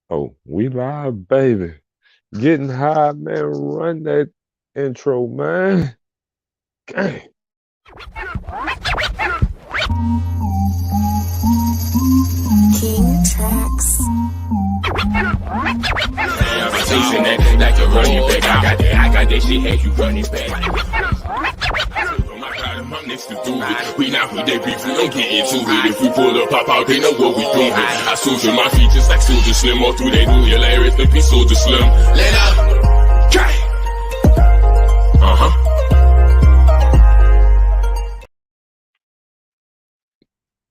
Oh, we live, baby. Getting high, man. Run that intro, man. Gang. King Tracks. I've been chasing that like a running back. I got that shit, had you running back. I'm next to do it. We not with that beef, we don't get into it. If we pull up, pop out, they know what we doing. I soldier my features like Soldier Slim. All through they do hilarious, the piece Soldier Slim. Let up.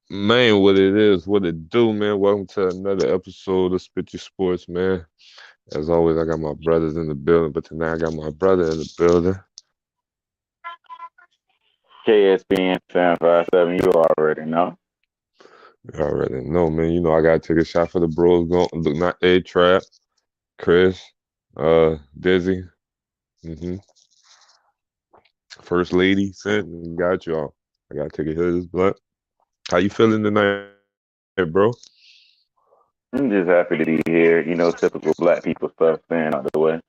Man, what it is, what it do, man. Welcome to another episode of Spitcha Sports, man. As always, I got my brothers in the building, but tonight I got my brother in the building. KSBN 757, you already know. You already know, man. You know I gotta take a shot for the bros. Look, not A-Trap, Chris, Dizzy, First Lady, sent, got y'all. I gotta take a hit of this blunt. How you feeling tonight, bro? I'm just happy to be here. You know, typical black people stuff staying out of the way.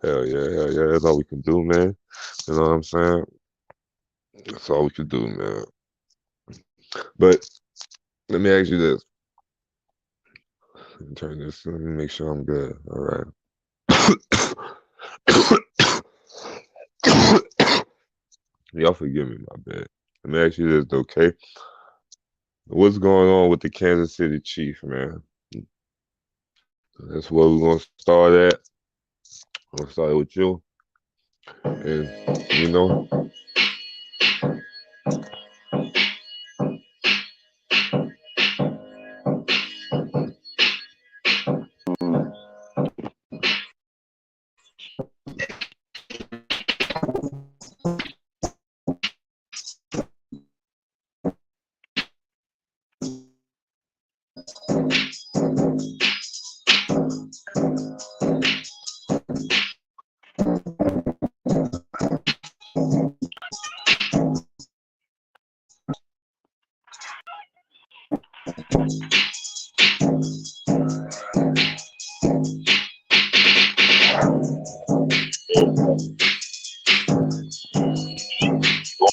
Hell yeah. That's all we can do, man. You know what I'm saying? That's all we can do, man. But let me ask you this. Let me turn this. Let me make sure I'm good. All right. Y'all forgive me, my bad. Let me ask you this, okay? What's going on with the Kansas City Chiefs, man? That's where we're gonna start at. I'm gonna start with you. And you know.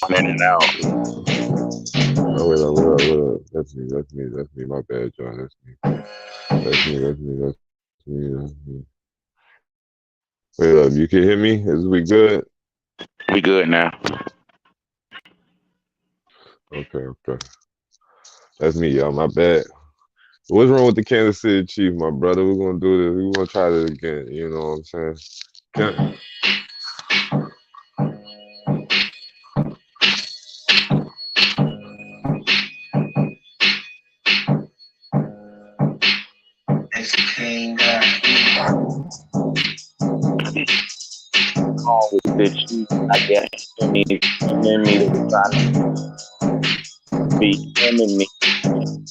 Going in and out. Oh, wait. That's me. My bad, John. That's me. Wait up, you can hear me? Is we good? We good now. Okay. That's me, y'all. My bad. What's wrong with the Kansas City Chiefs, my brother? We're gonna do this. We're gonna try this again. You know what I'm saying? With the Chiefs, I guess. Me that was trying to be enemy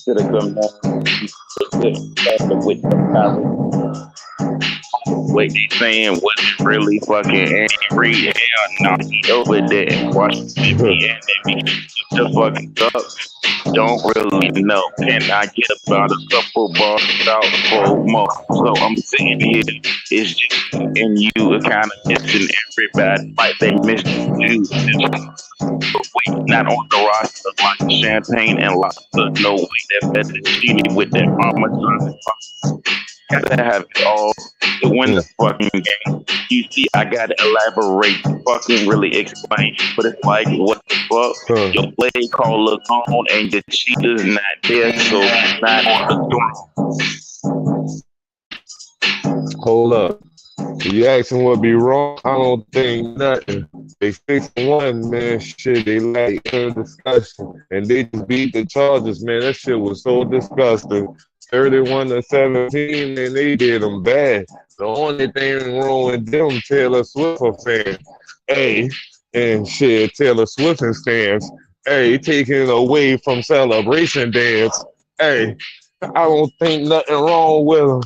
to the commander with the power. What they saying wasn't really fucking Andy Reid. Hell no, he over there in Washington, and they be the fucking sucks. Don't really know. Can I get about a couple bars out for more? So I'm sitting here, it's just and you are kind of missing everybody like they missed you. But wait, not on the roster like champagne and lobster. No way, that better cheating with that mama. Gotta have it all to win the fucking game. You see, I gotta elaborate, fucking really explain. But it's like, what the fuck? Your play caller gone and your cheater's not there, so not on the throne. Hold up. You asking what be wrong? I don't think nothing. They 6-1, man. Shit, they like discussion. And they just beat the Chargers, man. That shit was so disgusting. 31-17, and they did them bad. The only thing wrong with them, Taylor Swift fans. Hey, and shit, Taylor Swift fans. Hey, taking away from celebration dance. Hey, I don't think nothing wrong with them.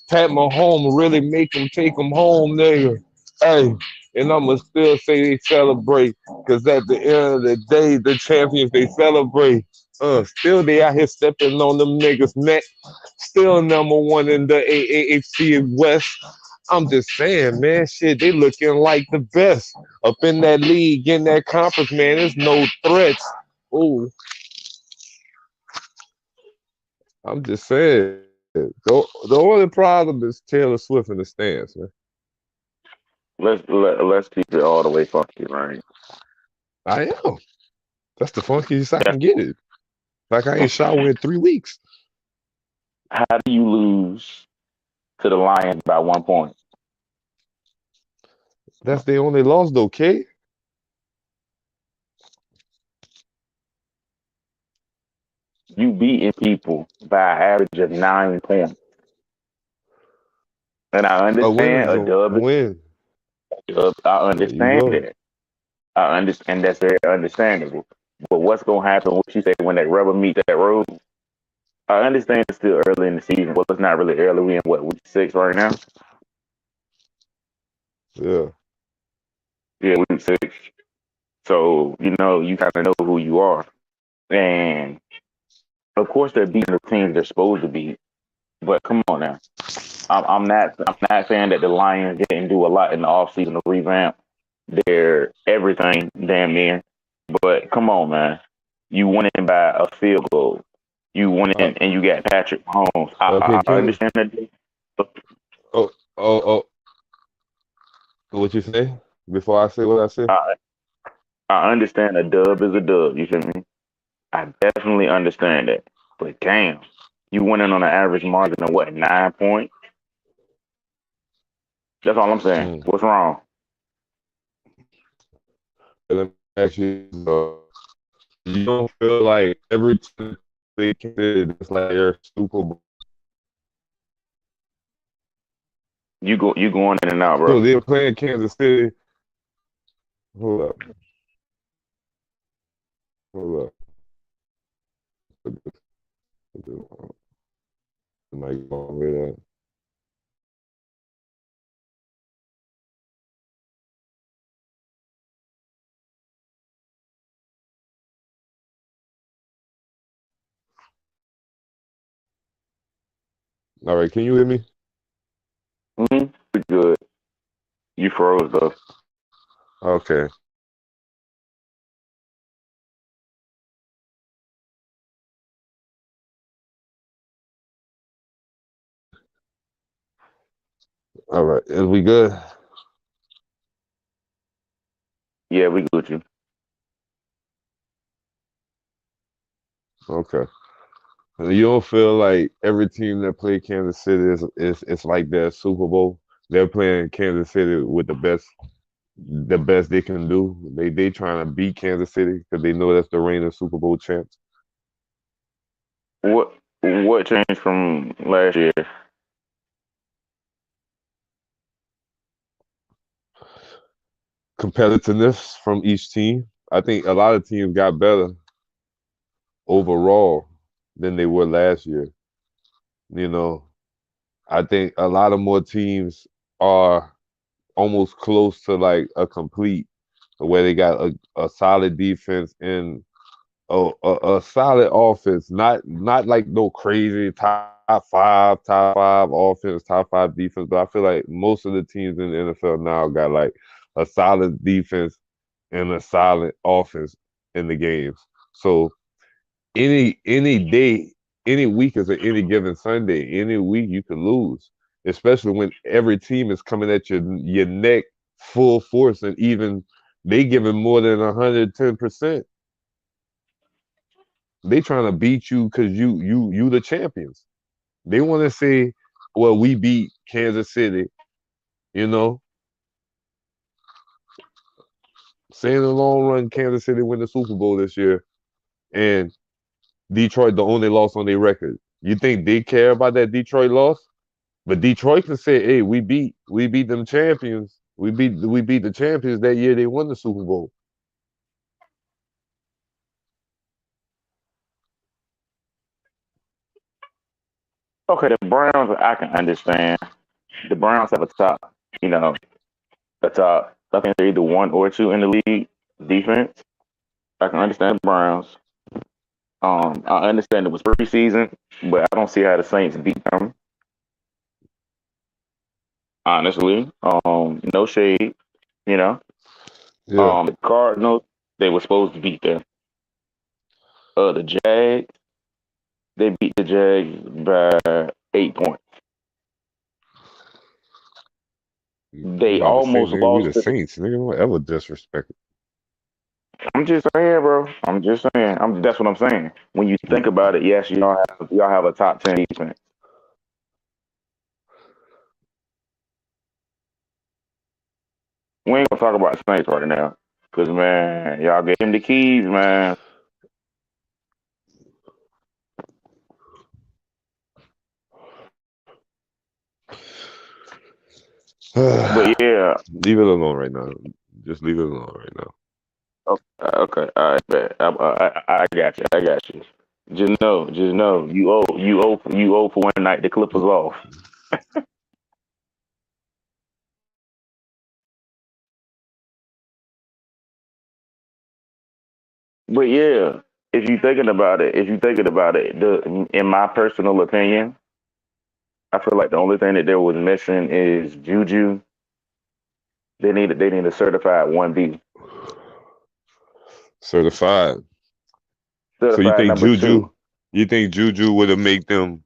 Pat Mahomes really make them take them home, nigga. Hey, and I'ma still say they celebrate. Cause at the end of the day, the champions they celebrate. Still they out here stepping on them niggas' neck. Still number one in the AAHC West. I'm just saying, man, shit, they looking like the best up in that league, in that conference, man. There's no threats. Ooh, I'm just saying. The only problem is Taylor Swift in the stands, man. Let's keep it all the way funky, right? I am. That's the funkiest I can get it. Like I ain't showered in 3 weeks. How do you lose to the Lions by 1 point? That's their only loss, though, K. You beating people by an average of 9 points. And I A win understand is a a dub is win. a dub. I There you understand go. that. I understand that's very understandable. But what's gonna happen? What you say when that rubber meets that road? I understand it's still early in the season. Well, it's not really early. We in what, week 6 right now? Yeah. Yeah, week 6. So you kind of know who you are, and of course they're beating the teams they're supposed to beat. But come on now, I'm not saying that the Lions didn't do a lot in the offseason to revamp their everything, damn near. But come on, man, you won it by a field goal. You won Uh, it, and you got Patrick Mahomes. okay, I Ken. understand that. Oh, oh, what you say? Before I say what I say? I, I understand a dub is a dub. You feel me? I definitely understand that. But damn, you went in on an average margin of what, 9 points? That's all I'm saying. Mm. What's wrong? Let me ask you, you don't feel like every time they consider it's like they're Super Bowl. You going in and out, So bro. they're playing Kansas City. Hold up, hold up. Like, all right, can you hear me? We good. You froze though. Okay. All right. Is we good? Yeah, we good with you. Okay. And you don't feel like every team that play Kansas City is it's like their Super Bowl. They're playing Kansas City with the best they can do. They trying to beat Kansas City because they know that's the reigning Super Bowl champs. What changed from last year? Competitiveness from each team. I think a lot of teams got better overall than they were last year. You know, I think a lot of more teams are almost close to like a complete where they got a solid defense and a solid offense, not like no crazy top five offense, top five defense, but I feel like most of the teams in the NFL now got like a solid defense and a solid offense in the games. So any day, any week is any given Sunday. Any week you can lose, especially when every team is coming at your neck full force, and even they giving more than 110%. They trying to beat you because you the champions. They want to say, well, we beat Kansas City. You know, say in the long run, Kansas City win the Super Bowl this year, and Detroit the only loss on their record. You think they care about that Detroit loss? But Detroit can say, "Hey, we beat them champions. We beat the champions that year. They won the Super Bowl." Okay, the Browns I can understand. The Browns have a top, a top. I think they're either 1 or 2 in the league. Defense. I can understand the Browns. I understand it was preseason, but I don't see how the Saints beat them. Honestly, no shade. You know, Yeah. the Cardinals, they were supposed to beat them. The Jags, they beat the Jags by 8 points. You They about to say, almost nigga, we the lost to. Saints. Nigga, don't ever disrespect it. I'm just saying, bro. I'm just saying. That's what I'm saying. When you think about it, yes, y'all have a top 10 defense. We ain't gonna talk about the Saints right now, cause man, y'all gave him the keys, man. But yeah, Leave it alone right now. Just leave it alone right now. okay, all right, bet. I got you. I got you. Just know, you owe for one night. The Clippers off. But yeah, if you thinking about it, in my personal opinion, I feel like the only thing that there was missing is Juju. They need a certified 1B, Certified. So certified number two. you think Juju would make them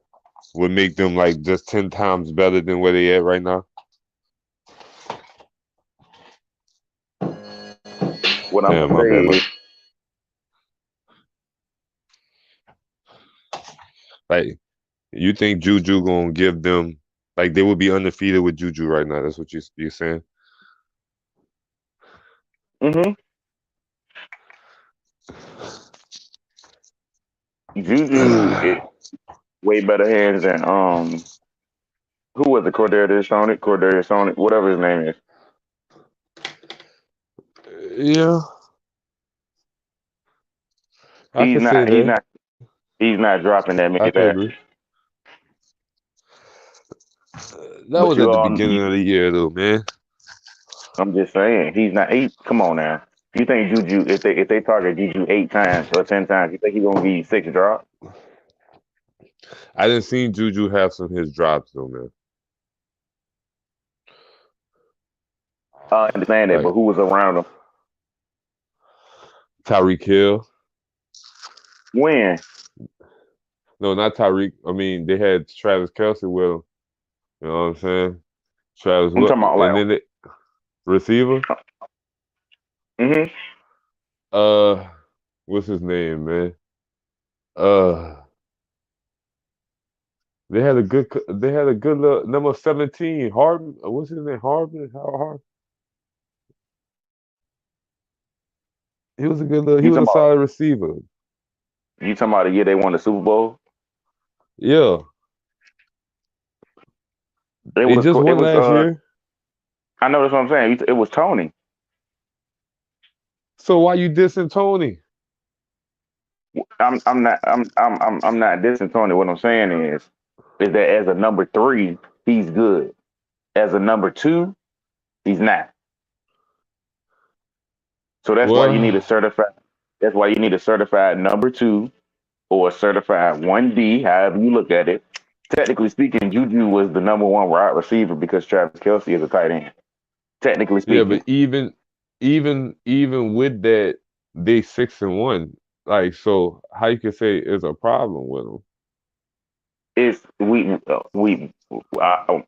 like just 10 times better than where they at right now? What I'm Damn, gonna my bad. say is, Like, you think Juju gonna give them like they would be undefeated with Juju right now? That's what you're saying? mm-hmm, Juju is way better hands than who was the Cordarius Sonic, whatever his name is. Yeah, I He's could say not. He's that. not. He's not dropping that I many could passes. agree. That But was at the beginning of the year, though, man. I'm just saying, he's not. Come on now. You think Juju, if they target Juju 8 times or 10 times, you think he's gonna give you 6 drops? I didn't see Juju have some of his drops, though, man. I understand that, but Like who was around him? Tyreek Hill. When? No, not Tyreek. I mean, they had Travis Kelce with him. You know what I'm saying? Travis, I'm talking about like. and then the receiver. Mm-hmm. Uh, what's his name, man? Uh, they had a good little number 17. Hardman. What's his name? Hardman. How Hard? He was a good little. He You was talking a about? solid receiver. You talking about the year they won the Super Bowl? Yeah, It they was. just It won was. last year. I know that's what I'm saying. It was Tony. So why you dissing Tony? I'm not dissing Tony. What I'm saying is that as a number 3, he's good. As a number 2, he's not. So that's why you need a Well, certified. That's why you need a certified number 2 or a certified 1B, however you look at it. Technically speaking, Juju was the number 1 wide receiver because Travis Kelce is a tight end. Technically yeah, speaking, but even with that, they 6-1. Like, so how you can say it's a problem with them? it's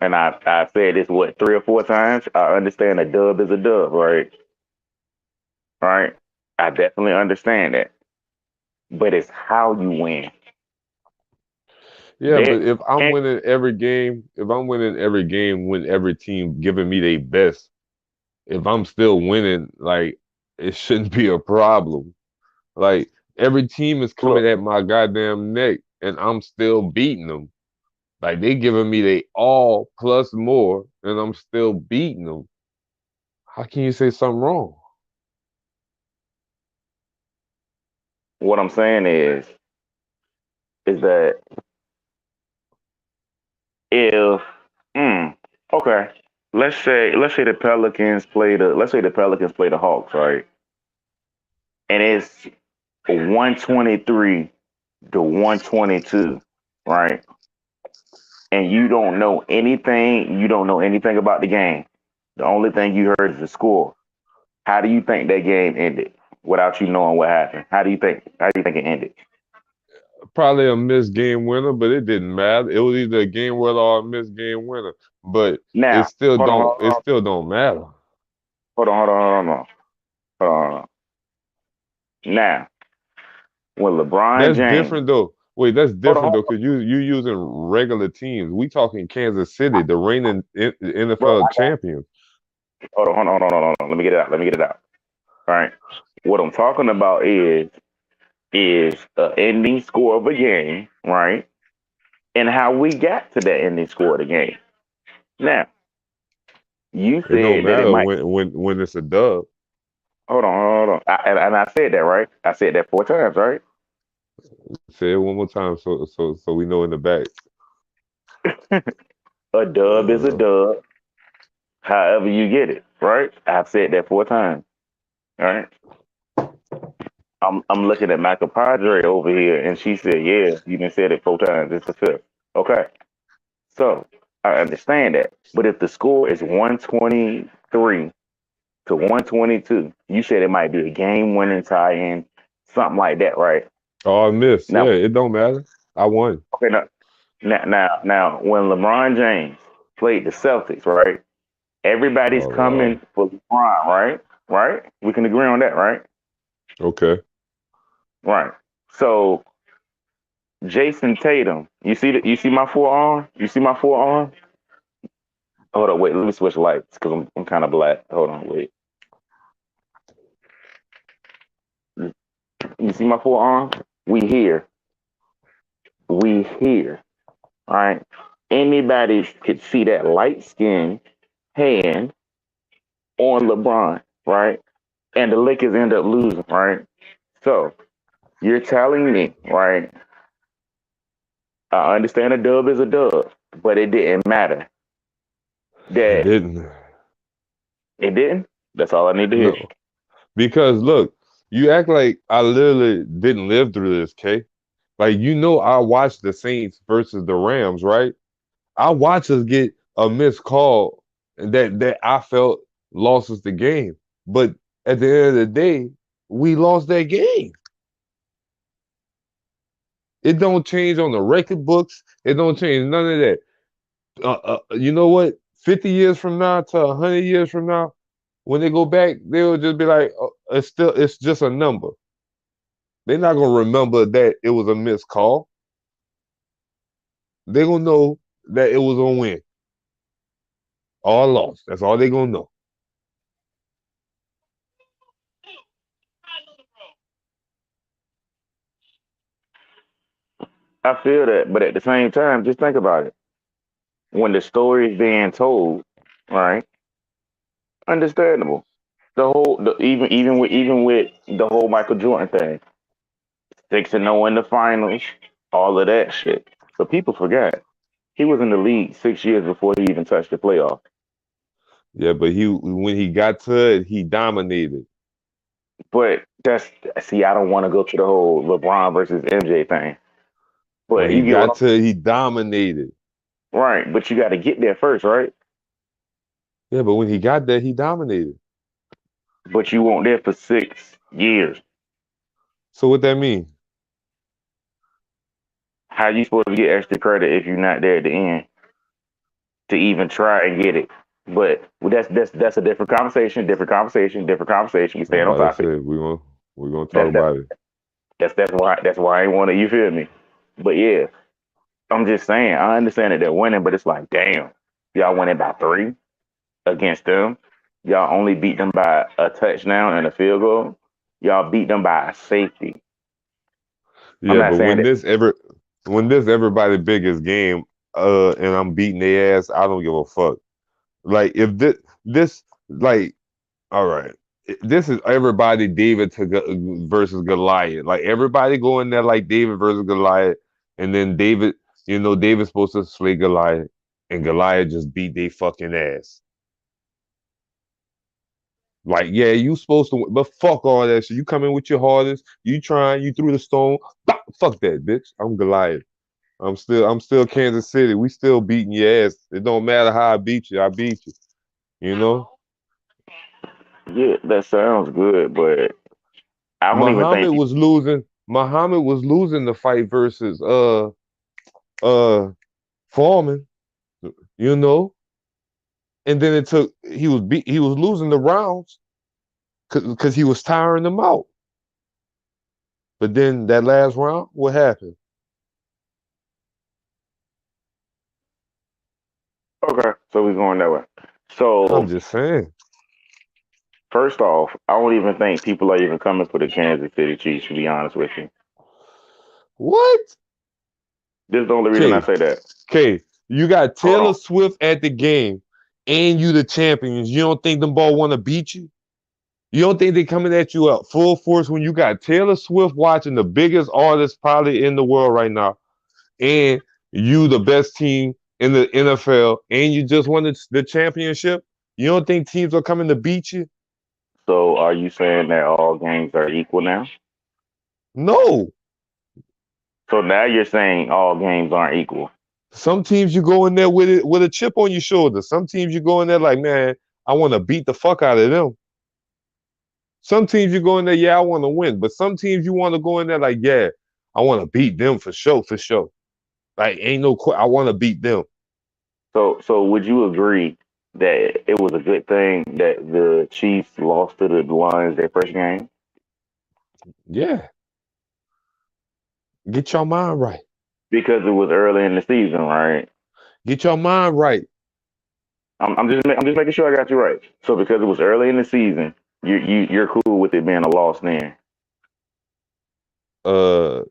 and I said this what 3 or 4 times. I understand a dub is a dub, right? Right. I definitely understand that, but it's how you win. Yeah, but That if I'm can't. winning every game, when every team giving me their best, if I'm still winning, like it shouldn't be a problem. Like every team is coming Look, at my goddamn neck, and I'm still beating them. Like they giving me they all plus more, and I'm still beating them. How can you say something wrong? what I'm saying is that if okay, let's say the Pelicans play the Hawks, right? And it's 123 to 122, right? And you don't know anything about the game. The only thing you heard is the score. How do you think that game ended without you knowing what happened? How do you think it ended? Probably a missed game winner, but it didn't matter. It was either a game winner or a missed game winner. But Now, it still don't matter. hold on. Hold on. Now, when LeBron That's James, different though. Wait, that's hold on, different though, because you using regular teams. We talking Kansas City, the reigning bro, NFL champions. hold on. Let me get it out. All right. What I'm talking about is the ending score of a game, right? And how we got to that ending score of the game. Now, you It don't said that it matter might. when it's a dub. Hold on. And I said that, right? I said that 4 times, right? Say it one more time so we know in the back. A dub is a Uh, dub, however you get it, right? I've said that 4 times, all right? I'm looking at Michael Padre over here, and she said, "Yeah, you done said it 4 times. It's the fifth." Okay, so I understand that, but if the score is 123 to 122, you said it might be a game-winning tie-in, something like that, right? oh, I missed. Now, Yeah, it don't matter. I won. okay, when LeBron James played the Celtics, right? Everybody's Oh Lord. coming for LeBron, right? Right? We can agree on that, right? Okay. Right. So Jason Tatum, you see my forearm? You see my forearm? Hold on, wait, let me switch lights because I'm kind of black. Hold on, wait. You see my forearm? We here. We here. All right. Anybody could see that light skin hand on LeBron, right? And the Lakers end up losing, right? So you're telling me, right? I understand a dub is a dub, but it didn't matter. It That didn't. it didn't. That's all I need to hear. No. Because look, you act like I literally didn't live through this, K. Like I watched the Saints versus the Rams, right? I watched us get a missed call that I felt lost us the game. But at the end of the day, we lost that game. It don't change on the record books. It don't change none of that. You know what? 50 years from now to 100 years from now, when they go back, they'll just be like, oh, it's just a number. They're not gonna remember that it was a missed call. They're gonna know that it was a win or a loss. That's all they're gonna know. I feel that, but at the same time, just think about it. When the story is being told, right? Understandable. Even with the whole Michael Jordan thing, 6-0 in the finals, all of that shit. But people forgot he was in the league 6 years before he even touched the playoff. Yeah, but when he got to it, he dominated. But I don't want to go to the whole LeBron versus MJ thing. When But he you get what got to it, he dominated. I'm right. But you got to get there first, right? Yeah, but when he got there, he dominated. But you weren't there for 6 years. So what that mean? How you supposed to get extra credit if you're not there at the end to even try and get it? But that's a different conversation. Different conversation. We staying on Like I topic. said, we're gonna talk That's about it. that's why I ain't want to. You feel me? But yeah, I'm just saying. I understand that they're winning, but it's like, damn, y'all winning by 3 against them. Y'all only beat them by a touchdown and a field goal. Y'all beat them by a safety. I'm Yeah, not but saying that. when this everybody biggest game, and I'm beating their ass, I don't give a fuck. Like if this like all right, this is everybody David versus Goliath. Like everybody going there like David versus Goliath, and then David's supposed to slay Goliath, and Goliath just beat their fucking ass. Like, yeah, you supposed to win, but fuck all that shit. You come in with your hardest, you trying, you threw the stone. Bah, fuck that, bitch. I'm Goliath. I'm still Kansas City. We still beating your ass. It don't matter how I beat you, I beat you. You know? Yeah, that sounds good, but I don't even think Muhammad was losing. Muhammad was losing the fight versus uh Foreman, you know? And then he was losing the rounds because he was tiring them out. But then that last round, what happened? okay, so we're going that way. I'm So just saying. first off, I don't even think people are even coming for the Kansas City Chiefs, to be honest with you. What? This is the only reason I Okay, say that. okay. You got Hold Taylor on. Swift at the game, and you the champions. You don't think them ball want to beat you? You don't think they coming at you at full force when you got Taylor Swift watching the biggest artist probably in the world right now, and you the best team in the NFL, and you just won the championship? You don't think teams are coming to beat you? So are you saying that all games are equal now? No. So now you're saying all games aren't equal. Some teams you go in there with it with a chip on your shoulder. Some teams you go in there like, man, I want to beat the fuck out of them. Some teams you go in there, yeah, I want to win. But some teams you want to go in there like, yeah, I want to beat them for sure, for sure. Like, ain't no, I want to beat them. So would you agree that it was a good thing that the Chiefs lost to the Lions their first game? Yeah, get your mind right. Because it was early in the season, right? Get your mind right. I'm just making sure I got you right. So because it was early in the season, you're cool with it being a loss then.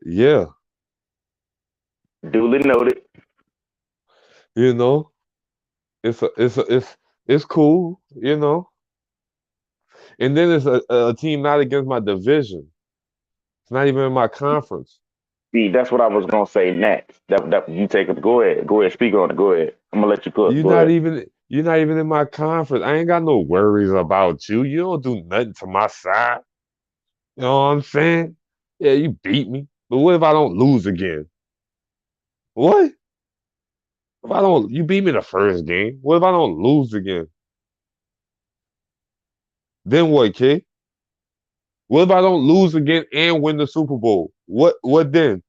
Yeah, Duly noted. you know, it's cool, you know. And then it's a team not against my division. It's not even in my conference. See, that's what I was gonna say next. That you take it. Go ahead. Speak on it. Go ahead. I'm gonna let you cook. Go ahead. You're not even in my conference. I ain't got no worries about you. You don't do nothing to my side. You know what I'm saying? Yeah, you beat me. But what if I don't lose again? What? If I don't you beat me the first game. What if I don't lose again? Then what, kid? What if I don't lose again and win the Super Bowl? What then?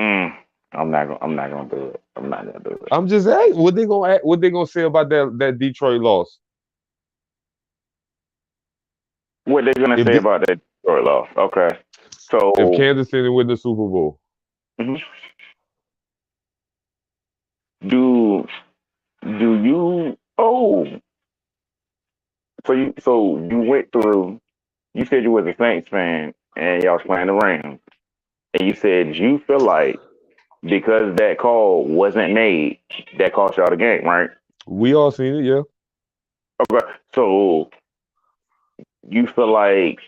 Mm, I'm not gonna do it. I'm not gonna do it. I'm just asking, what they gonna say about that Detroit loss? What they gonna If say the, about that Detroit loss? Okay. if So Kansas City win the Super Bowl. mhm. do do you? Oh, so you went through. You said you was a Saints fan and y'all was playing the Rams, and you said you feel like because that call wasn't made, that cost y'all the game, right? We all seen it, yeah. Okay. So you feel like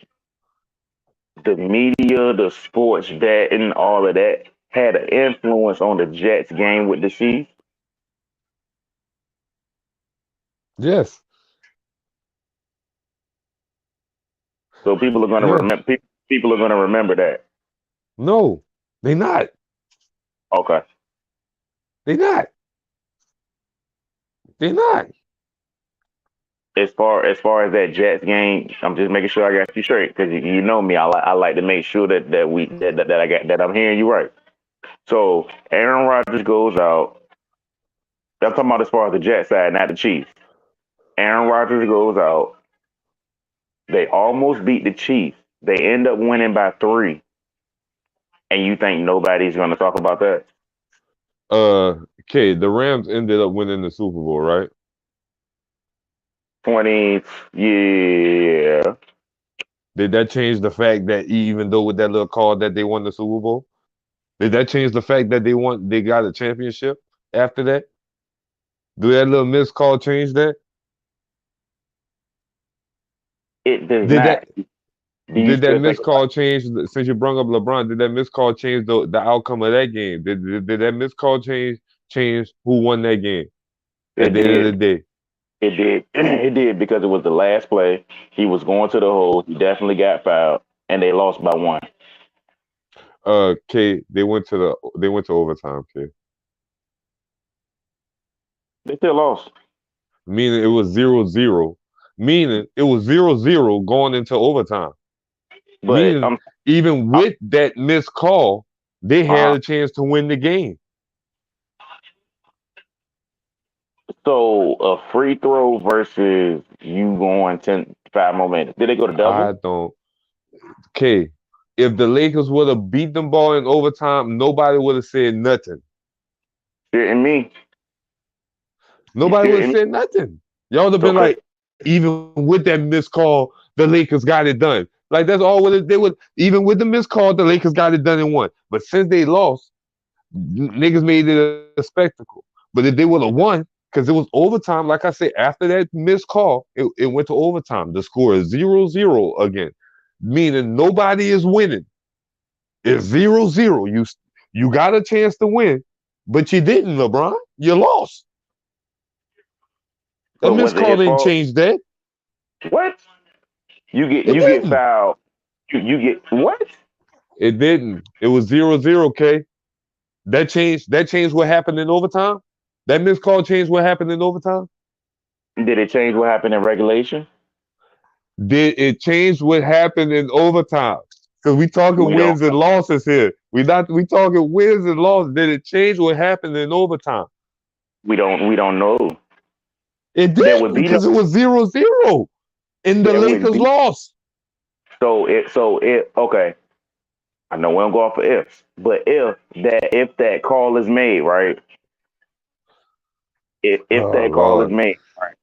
the media, the sports betting, all of that had an influence on the Jets game with the Chiefs. Yes. So people are going to Yes. remember. People are going to remember that. No, they not. Okay. They not. They not. As far as that Jets game, I'm just making sure I got you straight because you know me. I like to make sure that I'm hearing you right. So Aaron Rodgers goes out. I'm talking about as far as the Jets side, not the Chiefs. Aaron Rodgers goes out. They almost beat the Chiefs. They end up winning by 3. And you think nobody's going to talk about that? Okay, the Rams ended up winning the Super Bowl, right? 20, yeah. Did that change the fact that even though with that little call that they won the Super Bowl? Did that change the fact that they got a championship after that? Do that little missed call change that? It does Did not. that Do you did that still think missed call change since you brought up LeBron? Did that missed call change the outcome of that game? Did that missed call change who won that game at it the end of the did? day? It did. It did because it was the last play. He was going to the hole. He definitely got fouled, and they lost by one. K, they went to overtime, K. They still lost. Meaning it was 0-0. Meaning it was 0-0 going into overtime. But Meaning even with that missed call, they had a chance to win the game. So a free throw versus you going 5 more minutes. Did they go to double? I don't. K, if the Lakers would have beat them ball in overtime, nobody would have said nothing. Shitting me. Nobody would have said nothing. Y'all would have been like, even with that missed call, the Lakers got it done. Like that's all they would. Even with the missed call, the Lakers got it done and won. But since they lost, niggas made it a spectacle. But if they would have won, because it was overtime, like I said, after that missed call, it went to overtime. The score is 0-0 again, meaning nobody is winning. It's 0-0. You got a chance to win, but you didn't, LeBron. You lost. The missed call didn't change that. What? You get fouled. You get what? It didn't. It was 0-0, K. That changed what happened in overtime? That missed call changed what happened in overtime? Did it change what happened in regulation? Did it change what happened in overtime? Because we talking wins and losses here. We talking wins and losses. Did it change what happened in overtime? We don't know. It did because it was 0-0. And the Lakers lost. So it okay. I know we don't go off for ifs, but if that call is made, right? If that call is made, right,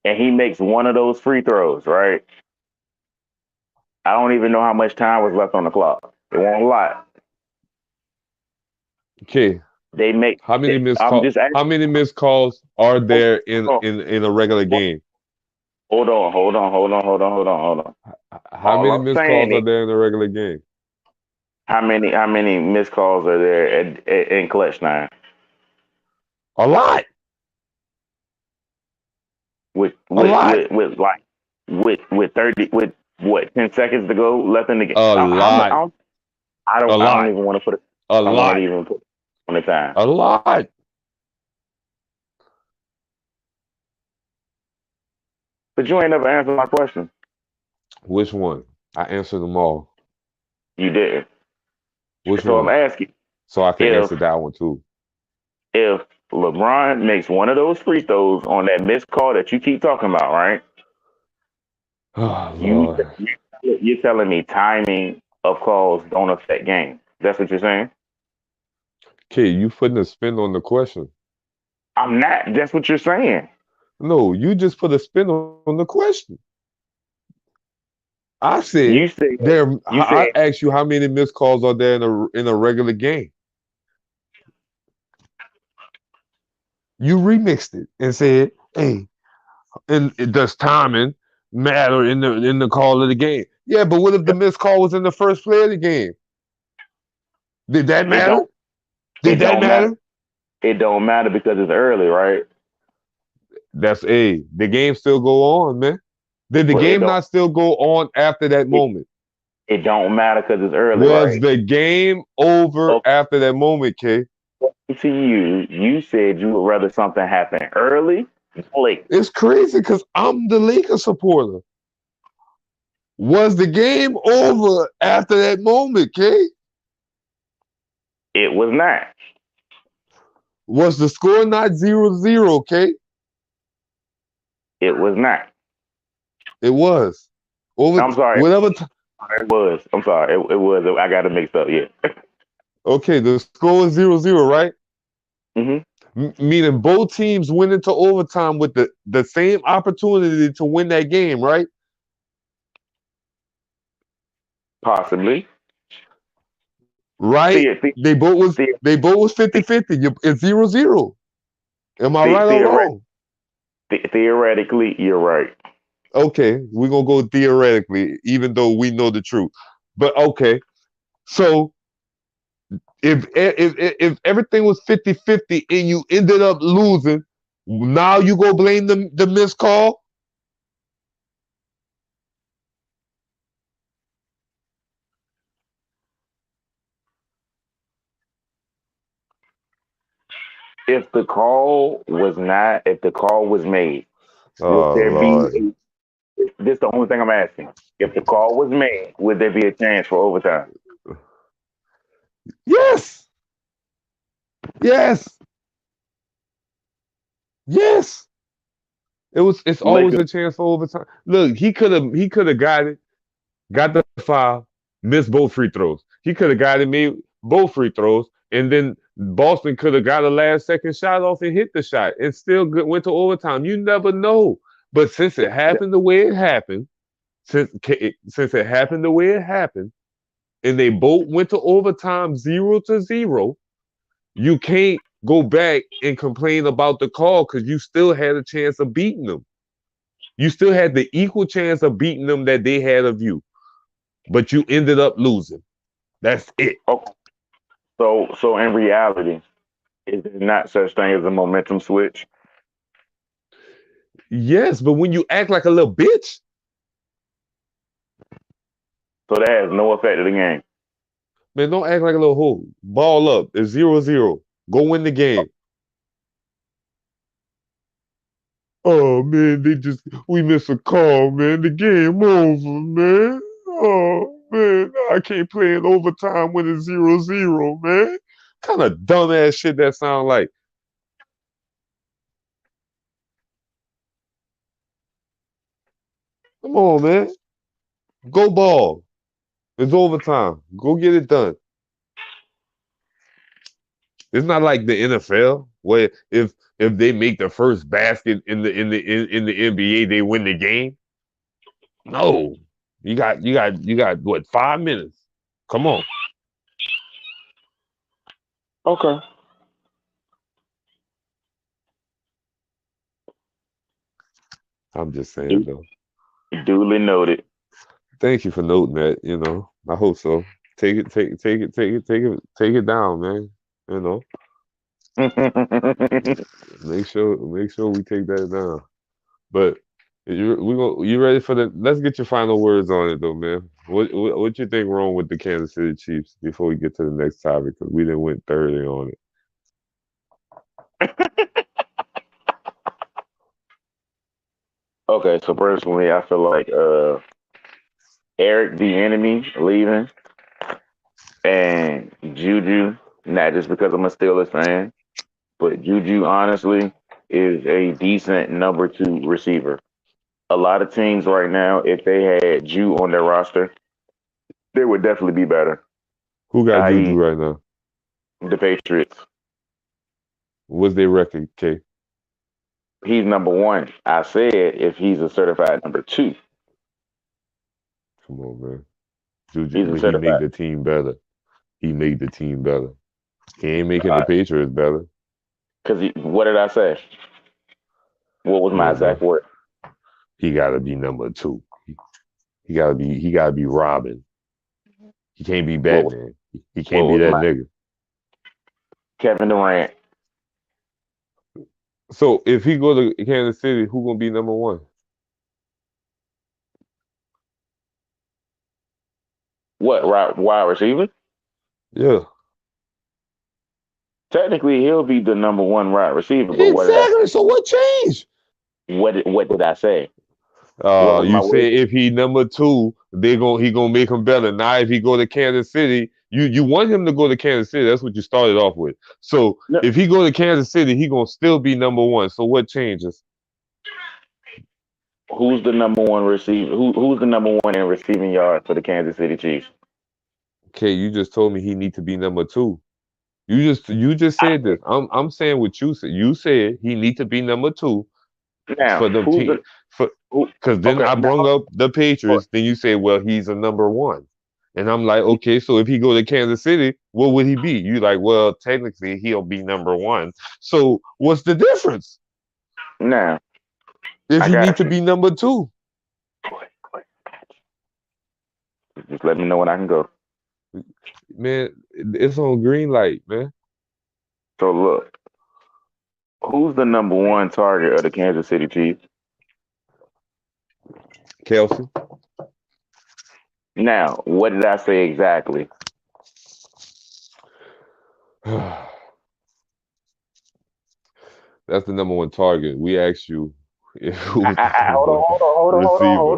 and he makes one of those free throws, right? I don't even know how much time was left on the clock. It won't a lot. Okay. They make how many missed calls? How many missed calls are there in a regular game? Hold on. How many missed calls are there in a regular game? How many missed calls are there in clutch time? A lot. With 30 with what 10 seconds to go left in the game. A lot. I don't even want to put it. A lot. Even put on the time. A lot. But you ain't never answered my question. Which one? I answered them all. You didn't. Which so one? I'm asking. So I can answer that one too. If LeBron makes one of those free throws on that missed call that you keep talking about, right? Oh, Lord. You're telling me timing of calls don't affect game. That's what you're saying? Okay, you putting a spin on the question. I'm not. That's what you're saying. No, you just put a spin on the question. I said I asked you how many missed calls are there in a regular game. You remixed it and said, "Hey, and does timing matter in the call of the game?" Yeah, but what if the missed call was in the first play of the game? Did that matter? Did that matter? It don't matter because it's early, right? That's the game still go on, man. Did the game not still go on after that moment? It don't matter because it's early, Was the game over after that moment, K? To you said you would rather something happen early or late. It's crazy because I'm the Lakers supporter. Was the game over after that moment, K? It was not. Was the score not 0-0, K? It was not. It was. I'm sorry. Whatever. It was. I'm sorry. It was. I got it mixed up. Yeah. Okay, the score is 0-0, right? Mm-hmm. Meaning both teams went into overtime with the same opportunity to win that game, right? Possibly. Right? They both was 50-50. It's 0-0. Am I right or wrong? Theoretically, you're right. Okay, we're gonna go theoretically, even though we know the truth. But okay, so if everything was 50-50 and you ended up losing, Now you go blame the missed call? If the call was made, would Oh there be? Lord. This is the only thing I'm asking. If the call was made, would there be a chance for overtime? Yes. Yes. Yes. It's always Lakers. a chance for overtime. Look, he could have got the foul, missed both free throws. He could have got it, made both free throws, and then Boston could have got a last second shot off and hit the shot. It still went to overtime. You never know. But since it happened the way it happened, since it happened the way it happened, and they both went to overtime 0-0, you can't go back and complain about the call because you still had a chance of beating them. You still had the equal chance of beating them that they had of you, but you ended up losing. That's it. Oh, so in reality, is there not such thing as a momentum switch? Yes, but when you act like a little bitch, So that has no effect of the game. man, don't act like a little hoe. Ball up. It's 0-0. Go win the game. Oh man, we missed a call, man. The game over, man. Oh man, I can't play in overtime when it's 0-0, man. Kind of dumbass shit that sound like. Come on, man. Go ball. It's overtime. Go get it done. It's not like the NFL where if they make the first basket in the NBA, they win the game. No. You got what, 5 minutes? Come on. Okay. I'm just saying though. Duly noted. Thank you for noting that, I hope so. Take it down, man. You know. Make sure we take that down. But you ready for let's get your final words on it though, man. What you think wrong with the Kansas City Chiefs before we get to the next topic? Because we didn't went 30 on it. Okay, so personally, I feel like Eric the enemy leaving and Juju, not just because I'm a Steelers fan, but Juju honestly is a decent number 2 receiver. A lot of teams right now, if they had Ju on their roster, they would definitely be better. Who got Juju I.e., right now? the Patriots. What's their record, K? He's number 1. I said if he's a certified number 2. Come on, man. Juju, He's a but he made certified. the team better. He made the team better. He ain't making the Patriots better. Because what did I say? What was my exact word? He gotta be number 2. He gotta be Robin. He can't be Batman. He can't be that nigga. Kevin Durant. So if he go to Kansas City, who gonna be number 1? What, wide receiver? Yeah. Technically, he'll be the number 1 wide receiver. But Exactly. So what changed? What did I say? You say if he number 2, he gonna make him better. Now if he go to Kansas City, you want him to go to Kansas City. That's what you started off with. So if he go to Kansas City, he gonna still be number 1. So what changes? Who's the number 1 receiver? Who's the number 1 in receiving yards for the Kansas City Chiefs? Okay, you just told me he need to be number 2. You just said this. I'm saying what you said. You said he need to be number 2 now, for the team. Because then I brung up the Patriots. Then you say, well, he's a number 1. And I'm like, okay, so if he go to Kansas City, what would he be? You like, well, technically he'll be number 1. So what's the difference? Now, if he need to be number 2. Just let me know when I can go. Man, it's on green light, man. So look, Who's the number one target of the Kansas City Chiefs? Kelsey. Now, what did I say exactly? That's the number one target. We asked you who's the number Hold one receiver.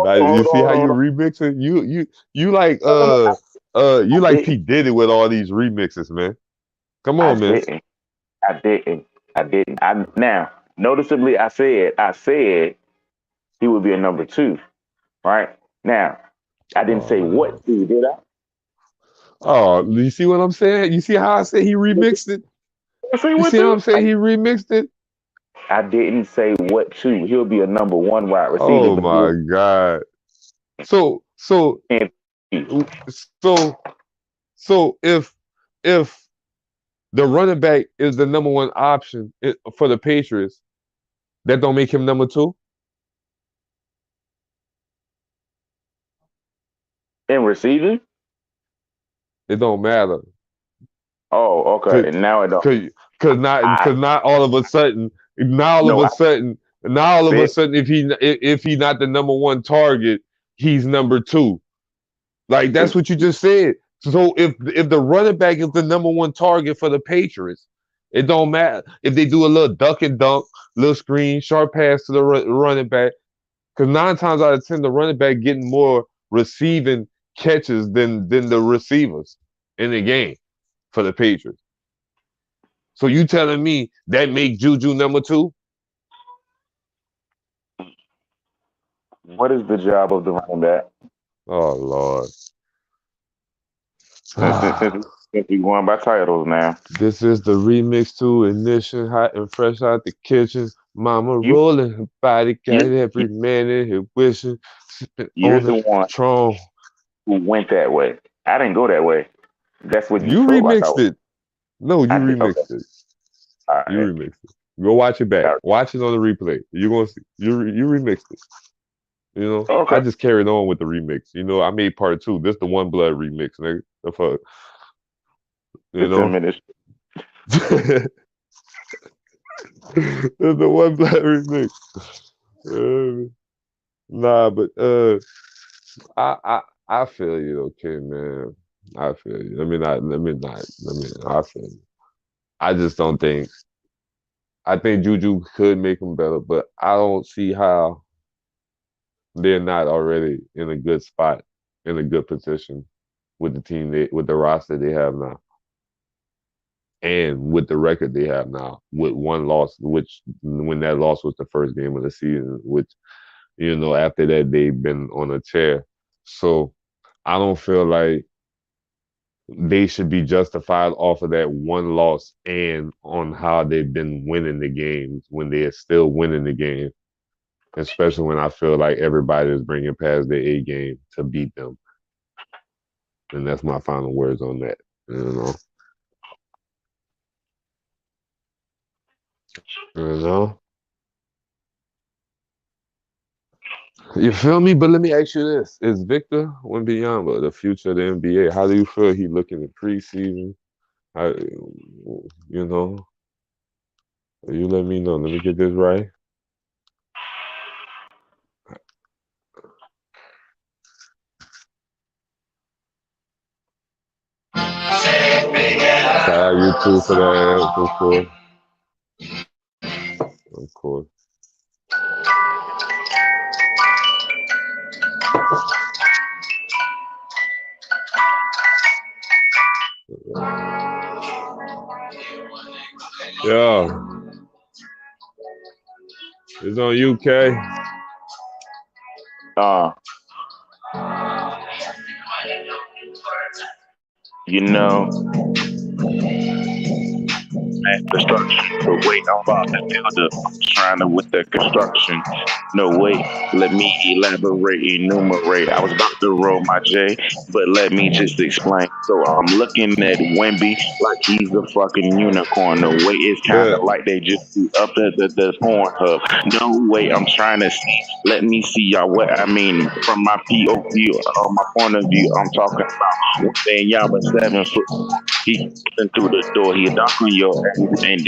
Now, you see how you remix it? You like you like P. Diddy with all these remixes, man. Come on, man. I didn't. Now, noticeably, I said he would be a number 2, right? Now, I didn't say what 2, did I? Oh, you see what I'm saying? You see how I said he remixed it? You see how I'm saying he remixed it? I didn't say what 2. He'll be a number 1 wide receiver. Oh my God. So if the running back is the number 1 option for the Patriots, that don't make him number 2? In receiving? It don't matter. Oh, okay. Now it don't. Because not all of a sudden, if he not the number 1 target, he's number 2. Like that's what you just said. So if the running back is the number 1 target for the Patriots, it don't matter if they do a little duck and dunk, little screen, sharp pass to the running back. Because 9 times out of 10, the running back getting more receiving catches than the receivers in the game for the Patriots. So you telling me that make Juju number 2? What is the job of the running back? Oh Lord. Since we going by titles now. This is the remix to Ignition, hot and fresh out the kitchen. Mama rolling her body, got every man in here wishing. You're the one Patron who went that way. I didn't go that way. That's what you remixed it. No, you remixed it. Right. You remixed it. Go watch it back. Right. Watch it on the replay. You're gonna see. You remixed it. You know, okay. I just carried on with the remix. You know, I made part 2. This the One Blood remix, nigga. The fuck. You know. 10 minutes. It's the One Blood remix. Nah, but I feel you, okay, man. I feel you. I feel you. I just don't think. I think Juju could make him better, but I don't see how they're not already in a good spot, in a good position with the team, with the roster they have now, and with the record they have now, with 1 loss, which when that loss was the first game of the season, which, you know, after that they've been on a tear. So I don't feel like they should be justified off of that 1 loss and on how they've been winning the games when they are still winning the game. Especially when I feel like everybody is bringing past their A game to beat them. And that's my final words on that. You know? You feel me? But let me ask you this. Is Victor Wembanyama the future of the NBA? How do you feel he looking in preseason? You know? You let me know. Let me get this right. Shout out you too for that, of course. Of course. Yeah. It's on UK. You know, construction. But wait, I'm about to build up. Trying to with the construction. No, wait, let me elaborate, enumerate. I was about to roll my J, but let me just explain. So I'm looking at Wemby like he's a fucking unicorn. The way it's kind of like they just up at the horn hub. No way, I'm trying to see. Let me see y'all what I mean from my POV, my point of view. I'm talking about Wembanyama 7 foot. He through the door, he dunk on your and then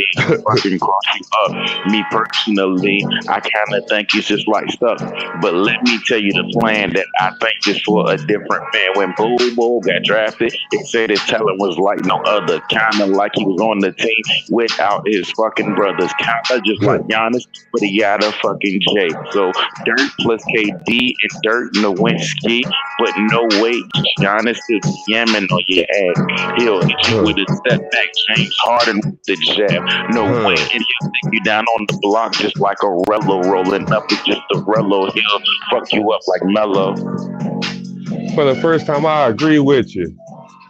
fucking cross you up. Me personally, I kind of think it's just like stuff. But let me tell you the plan that I think is for a different man. When Bobo got drafted, it said his talent was like no other, kind of like he was on the team without his fucking brothers, kind of just like Giannis, but he got a fucking J. So Dirk plus KD and Dirk Nowinski, but no way Giannis is yamming on your ass. He'll hit you with a step back, James Harden with the jab. No way, and he'll take you down on the block just like a Rello rolling up with just a Rello. He'll fuck you up like Mello. For the first time, I agree with you.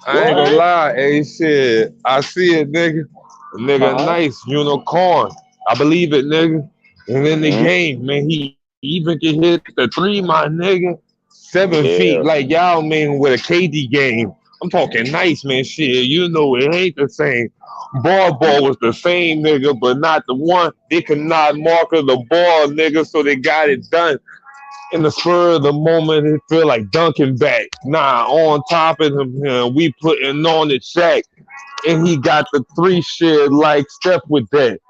I ain't gonna lie, hey shit. I see it, nigga. Nigga, nice unicorn. I believe it, nigga. And in the game, man, he even can hit the three, my nigga. 7 feet, like y'all mean with a KD game. I'm talking nice, man. Shit, you know it ain't the same. Ball was the same, nigga, but not the one. They could not marker the ball, nigga, so they got it done. In the spur of the moment, it feel like dunking back. Nah, on top of him, we putting on the check. And he got the 3 shit like step with that.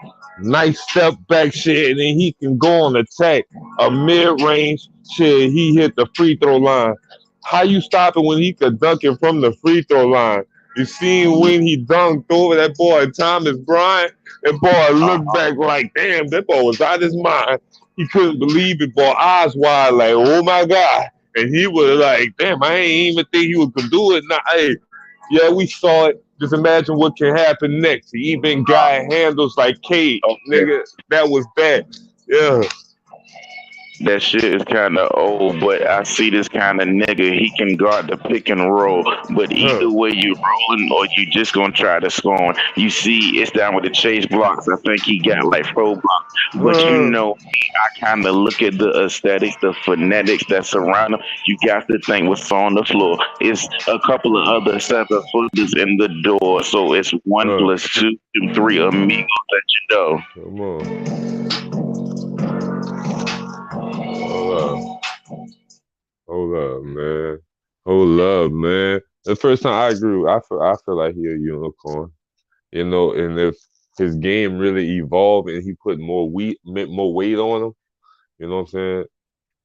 Nice step back shit, and then he can go on attack. A mid-range shit, he hit the free throw line. How you stop it when he could dunk it from the free throw line? You seen when he dunked over that boy Thomas Bryant? That boy looked back like, damn, that boy was out of his mind. He couldn't believe it, boy, eyes wide, like, oh my God. And he was like, damn, I ain't even think he was gonna do it. Nah, hey, yeah, we saw it. Just imagine what can happen next. He even got handles like Kate, nigga. That was that. Yeah. That shit is kind of old, but I see this kind of nigga. He can guard the pick and roll, but either way you rolling or you just gonna try to score. You see, it's down with the chase blocks. I think he got like 4 blocks, but you know, I kind of look at the aesthetics, the phonetics that surround him. You got to think what's on the floor. It's a couple of other 7-footers in the door, so it's 1 plus 2, 3 amigos that you know. Come on. Hold up, man. Hold up, man. The first time I agree, I feel like he a unicorn. You know, and if his game really evolved and he put more weight on him, you know what I'm saying?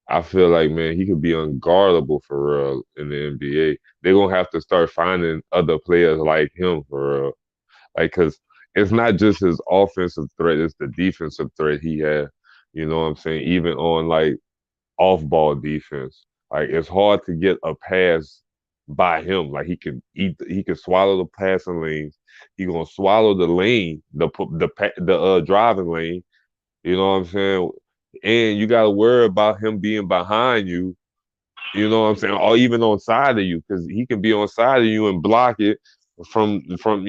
I feel like, man, he could be unguardable for real in the NBA. They're gonna have to start finding other players like him for real. Like, cause it's not just his offensive threat, it's the defensive threat he had. You know what I'm saying? Even on like off-ball defense. Like it's hard to get a pass by him. Like he can swallow the passing lanes. He gonna swallow the lane, the driving lane. You know what I'm saying? And you gotta worry about him being behind you. You know what I'm saying? Or even on side of you, because he can be on side of you and block it from different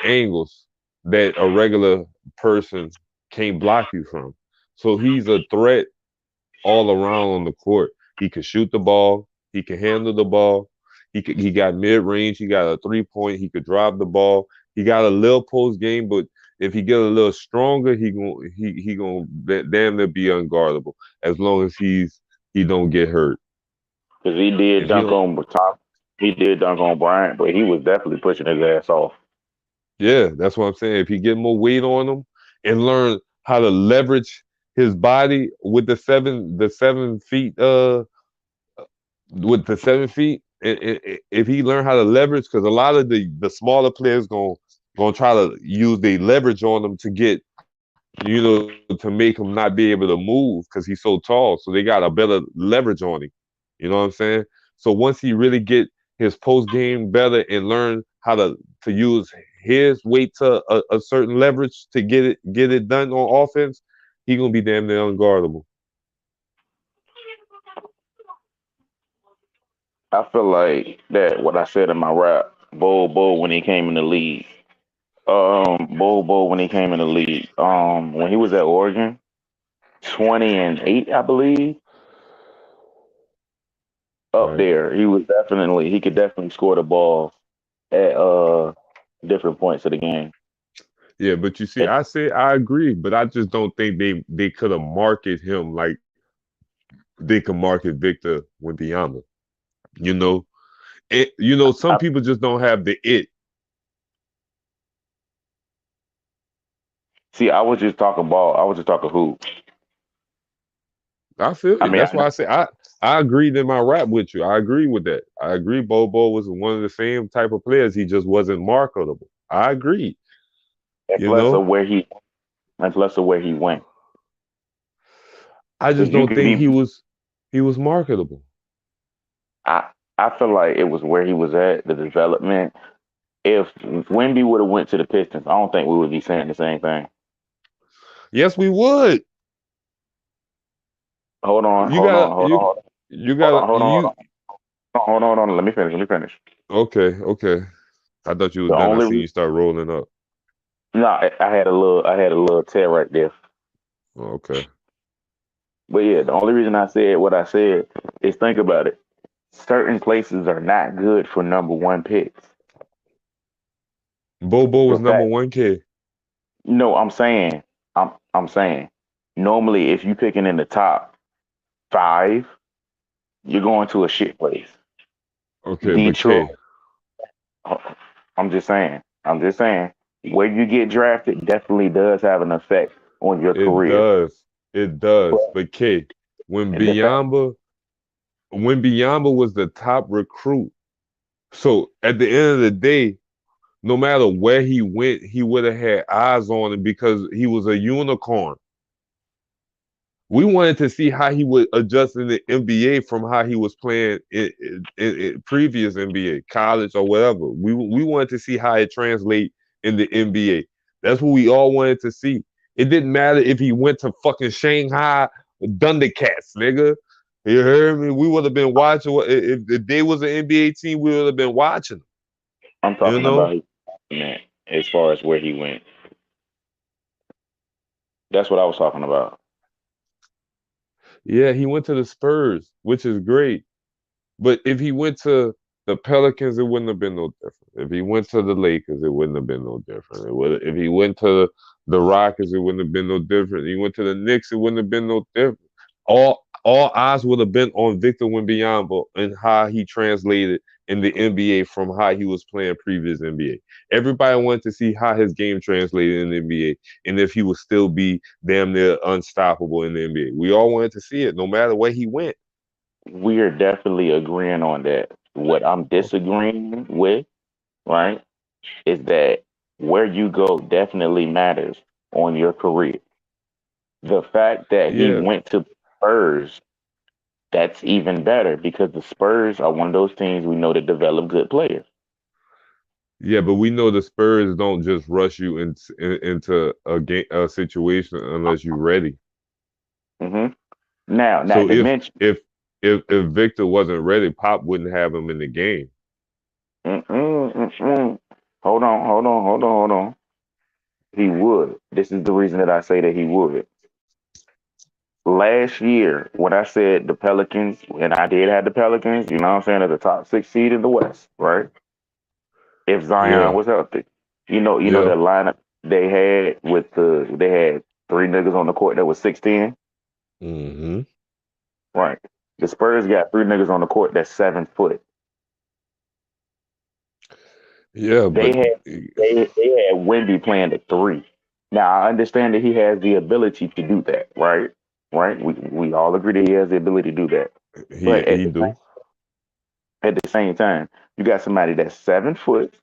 angles that a regular person can't block you from. So he's a threat all around on the court. He can shoot the ball. He can handle the ball. He got mid range. He got a 3-point. He could drive the ball. He got a little post game, but if he get a little stronger, he gonna damn near be unguardable as long as he don't get hurt. Because he did dunk on Tom. He did dunk on Bryant, but he was definitely pushing his ass off. Yeah, that's what I'm saying. If he get more weight on him and learn how to leverage his body with the 7 feet, with the 7 feet, if he learn how to leverage, because a lot of the smaller players gonna try to use their leverage on him to get, to make him not be able to move because he's so tall. So they got a better leverage on him. You know what I'm saying? So once he really get his post game better and learn how to use his weight to a certain leverage to get it done on offense, he gonna be damn near unguardable. I feel like that what I said in my rap, Bull when he came in the league. Bull when he came in the league. When he was at Oregon, 20-8, I believe. Up there, he could definitely score the ball at different points of the game. Yeah, but you see, I agree, but I just don't think they could have marketed him like they could market Victor Wembanyama. Some people just don't have the it. See, I was just talking ball. I was just talking hoops. I feel I you. mean, That's why I say I agreed in my rap with you. I agree with that. I agree Bobo was one of the same type of players. He just wasn't marketable. I agree. that's You less know? of where he. That's less of where he went. I just Because you don't could think be. he was marketable. I I feel like it was where he was at the development. If Wemby would have went to the Pistons, I don't think we would be saying the same thing. Yes, we would. Hold on, You hold on, got hold on, you hold on, you hold got on, hold on, hold you on, hold on, hold on. Let me finish. Let me finish. okay. I thought you was The done. I only seen you start rolling up. no, I had a little tear right there. Okay. But yeah, the only reason I said what I said is think about it. Certain places are not good for number one picks. Bobo The was number fact, 1K. no, I'm saying, normally if you picking in the top five, you're going to a shit place. Okay, but Detroit. K. I'm just saying, where you get drafted definitely does have an effect on your It career. does. It does. But But K, when the fact, Biamba when Biamba was the top recruit. So at the end of the day, no matter where he went, he would have had eyes on him because he was a unicorn. We wanted to see how he would adjust in the NBA from how he was playing in previous NBA, college or whatever. We wanted to see how it translate in the NBA. That's what we all wanted to see. It didn't matter if he went to fucking Shanghai Thundercats, nigga. You heard me? We would have been watching. If they was an NBA team, we would have been watching them. I'm You talking know? about his man, as far as where he went. That's what I was talking about. Yeah, he went to the Spurs, which is great. But if he went to the Pelicans, it wouldn't have been no different. If he went to the Lakers, it wouldn't have been no different. If he went to the Rockets, it wouldn't have been no different. He went to the Knicks, it wouldn't have been no different. All eyes would have been on Victor Wembanyama and how he translated in the NBA from how he was playing previous NBA. Everybody wanted to see how his game translated in the NBA and if he would still be damn near unstoppable in the NBA. We all wanted to see it, no matter where he went. We are definitely agreeing on that. What I'm disagreeing with, right, is that where you go definitely matters on your career. The fact that he Yeah. went to Spurs, that's even better because the Spurs are one of those teams we know that develop good players. Yeah, but we know the Spurs don't just rush you into a situation unless you're ready. hmm Now, not So to if mention, if if Victor wasn't ready, Pop wouldn't have him in the game. hold on, hold on, hold on, hold on. He would. This is the reason that I say that he would. Last year, when I said the Pelicans, and I did have the Pelicans, you know what I'm saying, as the top six seed in the West, right? If Zion Yeah, was healthy, you know yeah. that lineup they had they had three niggas on the court that was 6'10", Hmm. right? The Spurs got three niggas on the court that's 7 foot. Yeah, They but had they had Wemby playing the three. Now I understand that he has the ability to do that, right? Right? We all agree that he has the ability to do that. he But he do. at the same time, you got somebody that's 7 foot,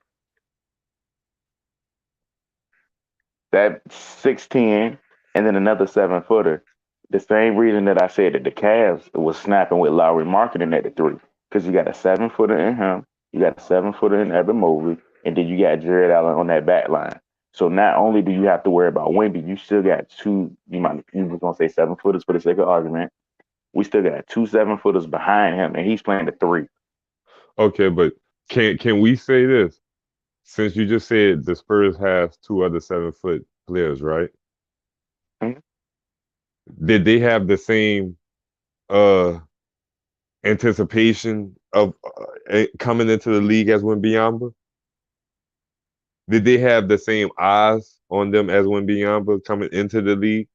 that 6'10", and then another 7 footer. The same reason that I said that the Cavs was snapping with Lowry marketing at the three. Because you got a 7 footer in him, you got a 7 footer in Evan Mobley, and then you got Jared Allen on that back line. So not only do you have to worry about Wemby, you still got two, you was gonna say 7 footers for the sake of argument. We still got two 7 footers behind him, and he's playing the three. Okay, but can we say this? Since you just said the Spurs have two other 7 foot players, right? Mhm. Did they have the same uh anticipation of coming into the league as Wembanyama? Did they have the same eyes on them as Wembanyama coming into the league?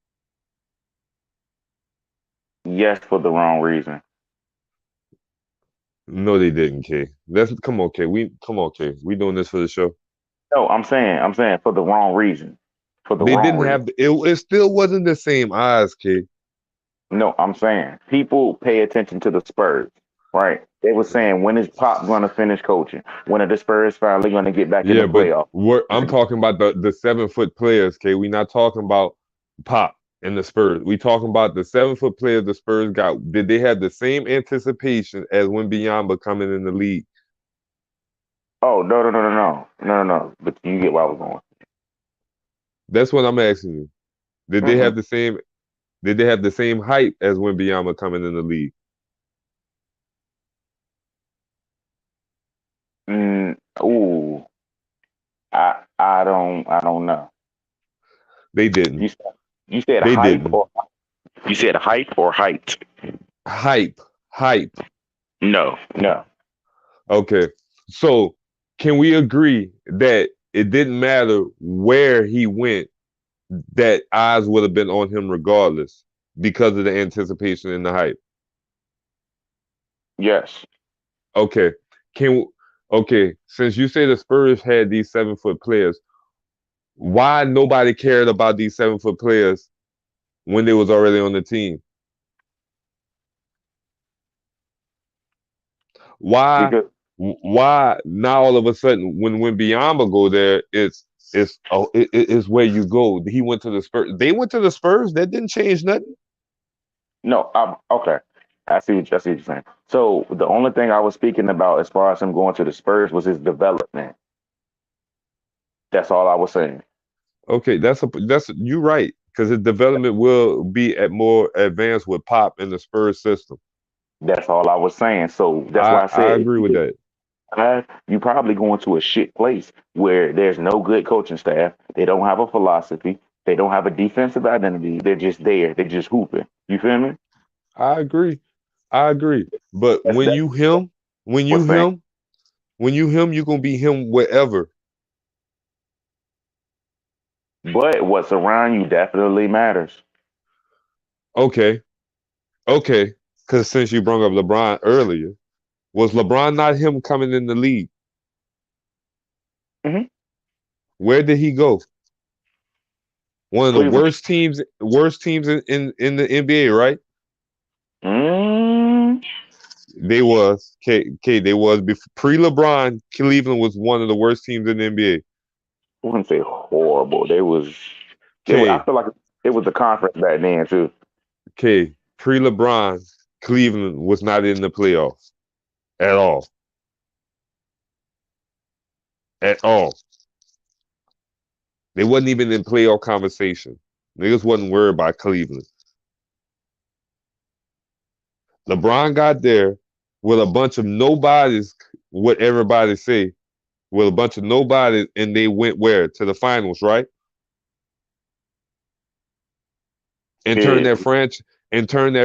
Yes, for the wrong reason. No, they didn't, K. Let's come on, K. We come on, K. We doing this for the show. No, I'm saying for the wrong reason. for the They wrong didn't reason. have it still wasn't the same odds, kid. No, I'm saying people pay attention to the Spurs, right? They were saying when is Pop going to finish coaching? When are the Spurs finally going to get back in the Yeah, but playoff? I'm talking about the 7 foot players, okay? We're not talking about Pop and the Spurs. We talking about the 7 foot players the Spurs got. Did they have the same anticipation as when Wembanyama coming in the league? Oh no. But you get where I was going. That's what I'm asking you. Did they have Mm-mm. the same? Did they have the same hype as when Wembanyama coming in the league? Ooh, I don't know. They didn't. You said you said They hype didn't. or you said hype or height? Hype, hype. No. Okay. So can we agree that it didn't matter where he went, that eyes would have been on him regardless because of the anticipation and the hype? Yes, Okay. Can okay, since you say the Spurs had these 7 foot players, why nobody cared about these 7 foot players when they was already on the team? Why because why now all of a sudden when Biamba go there, it's where you go. He went to the Spurs. They went to the Spurs. That didn't change nothing. no. Okay. I see what you're saying. So the only thing I was speaking about as far as him going to the Spurs was his development. That's all I was saying. Okay, that's you right because his development will be at more advanced with Pop in the Spurs system. That's all I was saying. So that's I why I I said agree with that. you probably going to a shit place where there's no good coaching staff. They don't have a philosophy. They don't have a defensive identity. They're just there. They're just hooping. You feel me? I agree. I agree. But That's when you what's saying. him, you gonna be him wherever. But what's around you definitely matters. Okay, okay. Because since you brought up LeBron earlier, was LeBron not him coming in the league? Hmm. Where did he go? One of the Cleveland. worst teams in the NBA, right? Mm, They was they was pre LeBron. Cleveland was one of the worst teams in the NBA. I wouldn't say horrible. They were. I K feel like it was the conference back then too. K pre LeBron, Cleveland was not in the playoffs at all. At all. They wasn't even in playoff conversation. Niggas wasn't worried about Cleveland. LeBron got there with a bunch of nobodies, what everybody say, with a bunch of nobodies, and they went where? To the finals, right? And Yeah, turn that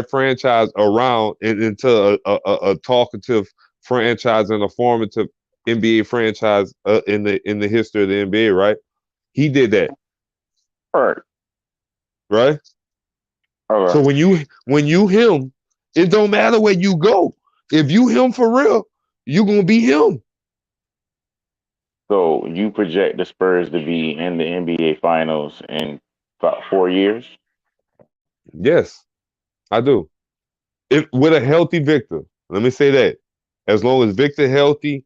franchise around into a talkative franchise and a formative NBA franchise in the history of the NBA, right? He did that, all right. right? So Okay. when you him, it don't matter where you go. If you him for real, you gonna be him. So you project the Spurs to be in the NBA Finals in about 4 years? Yes, I do. If with a healthy Victor, let me say that. As long as Victor healthy,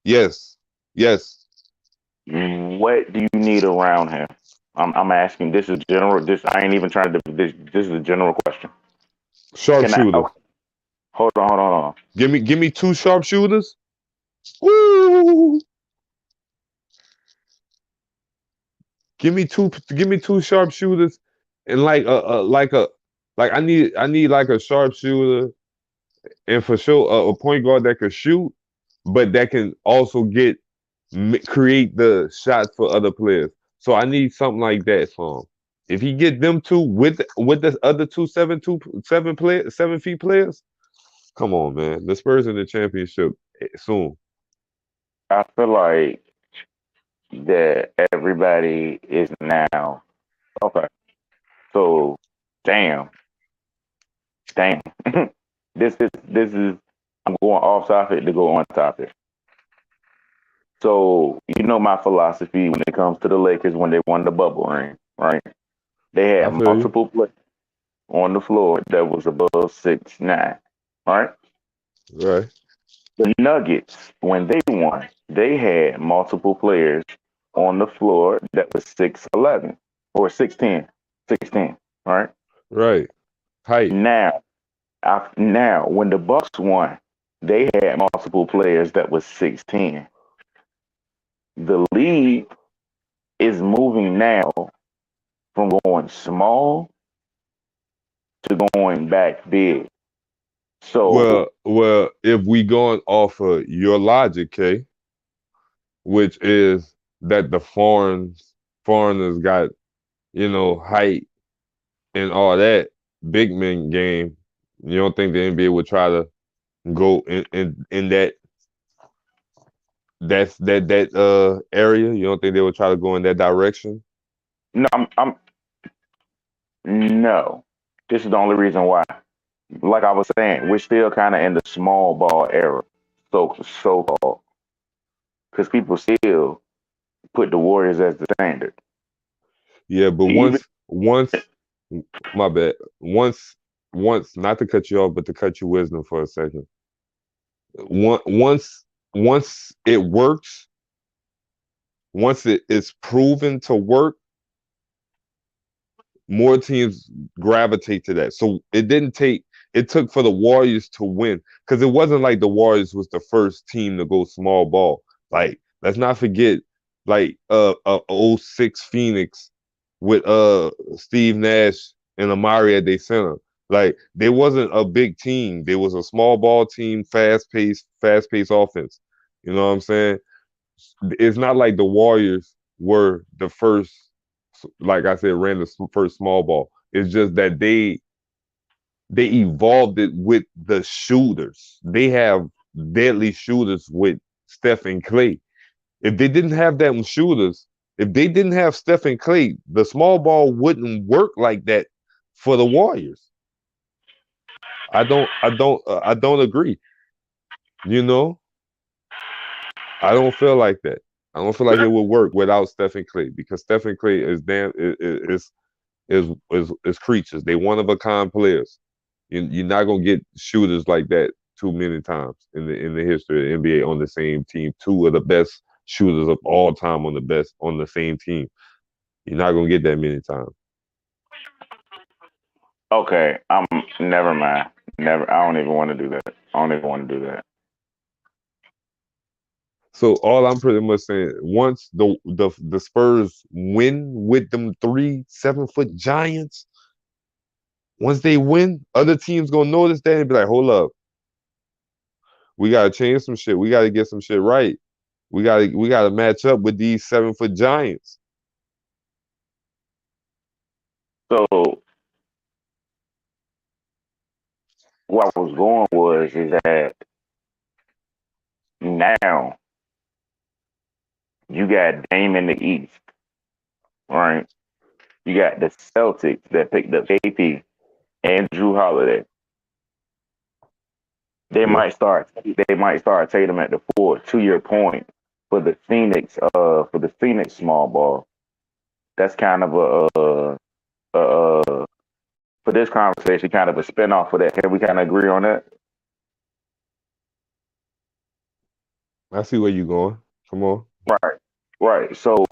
yes, yes. What do you need around him? I'm asking. This is general. This I ain't even trying to. This is a general question. Can I? Sharpshooter. Okay, hold on. Give me two sharpshooters. Woo! Give me two sharpshooters and like I need like a sharpshooter and for sure a point guard that can shoot, but that can also create the shots for other players. So I need something like that for him. If he get them two with the other two 7 feet players, come on, man. The Spurs in the championship soon. I feel like that everybody is now okay. So, damn, damn. this is. I'm going off topic to go on topic. So you know my philosophy when it comes to the Lakers when they won the bubble ring, right? They I had feel you. multiple players on the floor that was above 6'9", right? Right. The Nuggets, when they won, they had multiple players on the floor that was 6'11" or 6'10", 6'10", right? Right. Height. Now, now when the Bucks won, they had multiple players that was 6'10". The league is moving now from going small to going back big. So Well, if we going off of your logic, K, which is that the foreigners got, height and all that big men game, you don't think the NBA would try to go in that area? You don't think they would try to go in that direction? no, I'm no. This is the only reason why. Like I was saying, we're still kind of in the small ball era, so called, because people still put the Warriors as the standard. Yeah, but Even once, my bad. Once, not to cut you off, but to cut your wisdom for a second. Once, once it works, once it is proven to work, more teams gravitate to that. So it took for the Warriors to win because it wasn't like the Warriors was the first team to go small ball. Like, let's not forget, like '06 Phoenix with Steve Nash and Amari at their center. Like, they wasn't a big team. They was a small ball team, fast paced offense. You know what I'm saying? It's not like the Warriors were the first, like I said, ran the first small ball. It's just that they evolved it with the shooters. They have deadly shooters with Steph and Clay. If they didn't have them shooters, if they didn't have Steph and Clay, the small ball wouldn't work like that for the Warriors. I don't agree. You know, I don't feel like that. I don't feel like it would work without Stephen Clay because Stephen Clay is is creatures. They one of a kind players. You're not gonna get shooters like that too many times in the history of the NBA on the same team. Two of the best shooters of all time on the same team. You're not gonna get that many times. okay, I'm never mind. Never. I don't even want to do that. I don't even want to do that. So all I'm pretty much saying, once the Spurs win with them 3 7-foot giants, once they win, other teams gonna notice that and be like, hold up, we gotta change some shit. We gotta get some shit right. We gotta match up with these 7-foot giants. So what I was going was is that now you got Dame in the East, right? You got the Celtics that picked up KP and Drew Holiday. Yeah. They might start Tatum at the 4. To your point, for the Phoenix small ball, that's kind of for this conversation, kind of a spinoff of that. Can we kind of agree on that? I see where you going. Come on. Right, right. So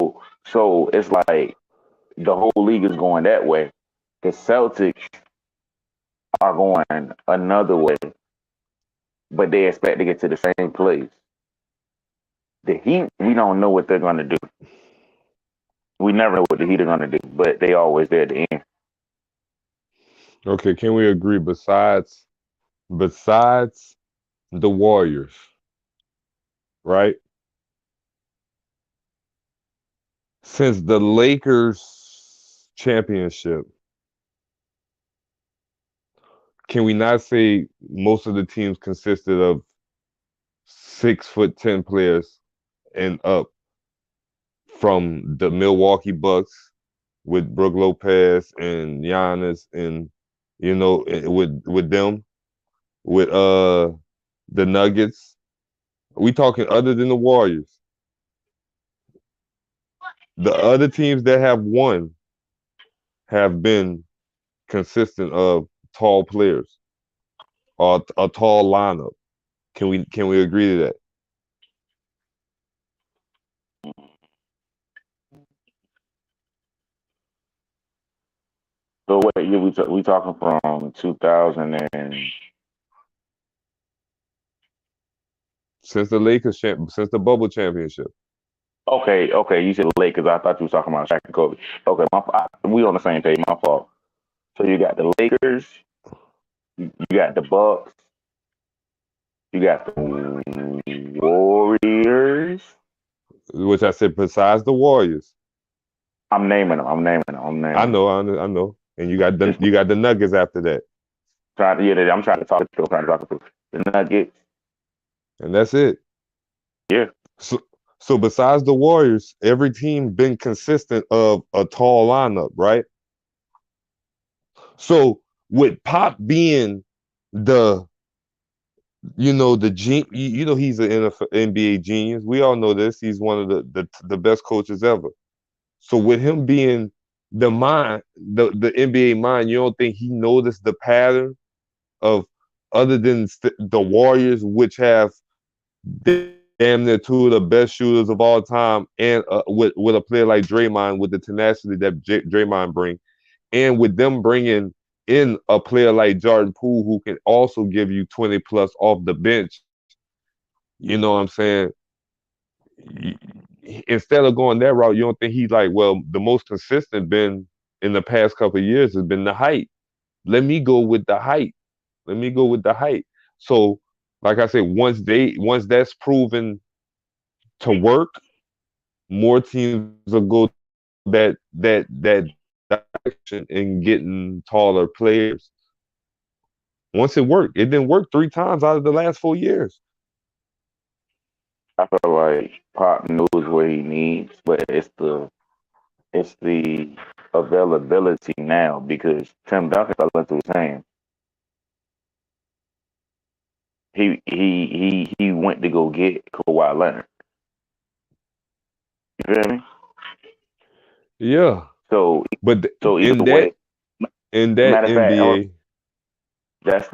it's like the whole league is going that way. The Celtics are going another way, but they expect to get to the same place. The Heat, we don't know what they're going to do. We never know what the Heat are going to do, but they always there at the end. Okay, can we agree besides the Warriors, right? Since the Lakers championship, can we not say most of the teams consisted of 6'10" players and up from the Milwaukee Bucks with Brook Lopez and Giannis and with them with the Nuggets. We talking other than the Warriors. The other teams that have won have been consistent of tall players or a tall lineup. Can we agree to that? So what year we talking from 2000 and Since since the bubble championship. okay, you said Lakers. I thought you was talking about Shaq and Kobe. Okay, we on the same page. My fault. So you got the Lakers, you got the Bucks, you got the Warriors. Which I said besides the Warriors. I'm naming them. I'm naming them. I know. And you got the Nuggets after that. I'm trying to talk it through. I'm trying to talk it through. The Nuggets. And that's it. Yeah. So besides the Warriors, every team been consistent of a tall lineup, right? So with Pop being the he's an NBA genius. We all know this. He's one of the best coaches ever. So with him being the mind, the NBA mind, you don't think he noticed the pattern of other than the Warriors, which have damn near two of the best shooters of all time, and with a player like Draymond with the tenacity that Draymond bring, and with them bringing in a player like Jordan Poole who can also give you 20 plus off the bench. You know what I'm saying? Instead of going that route, you don't think he's like, well, the most consistent been in the past couple of years has been the height. Let me go with the height. Let me go with the height. So, like I said, once that's proven to work, more teams will go that direction in getting taller players. Once it worked, it didn't work 3 times out of the last 4 years. I feel like Pop knows what he needs, but it's the availability now because Tim Duncan fell into his hands. He went to go get Kawhi Leonard. You feel me? Yeah, So but so in either way, that matter of fact, NBA, that's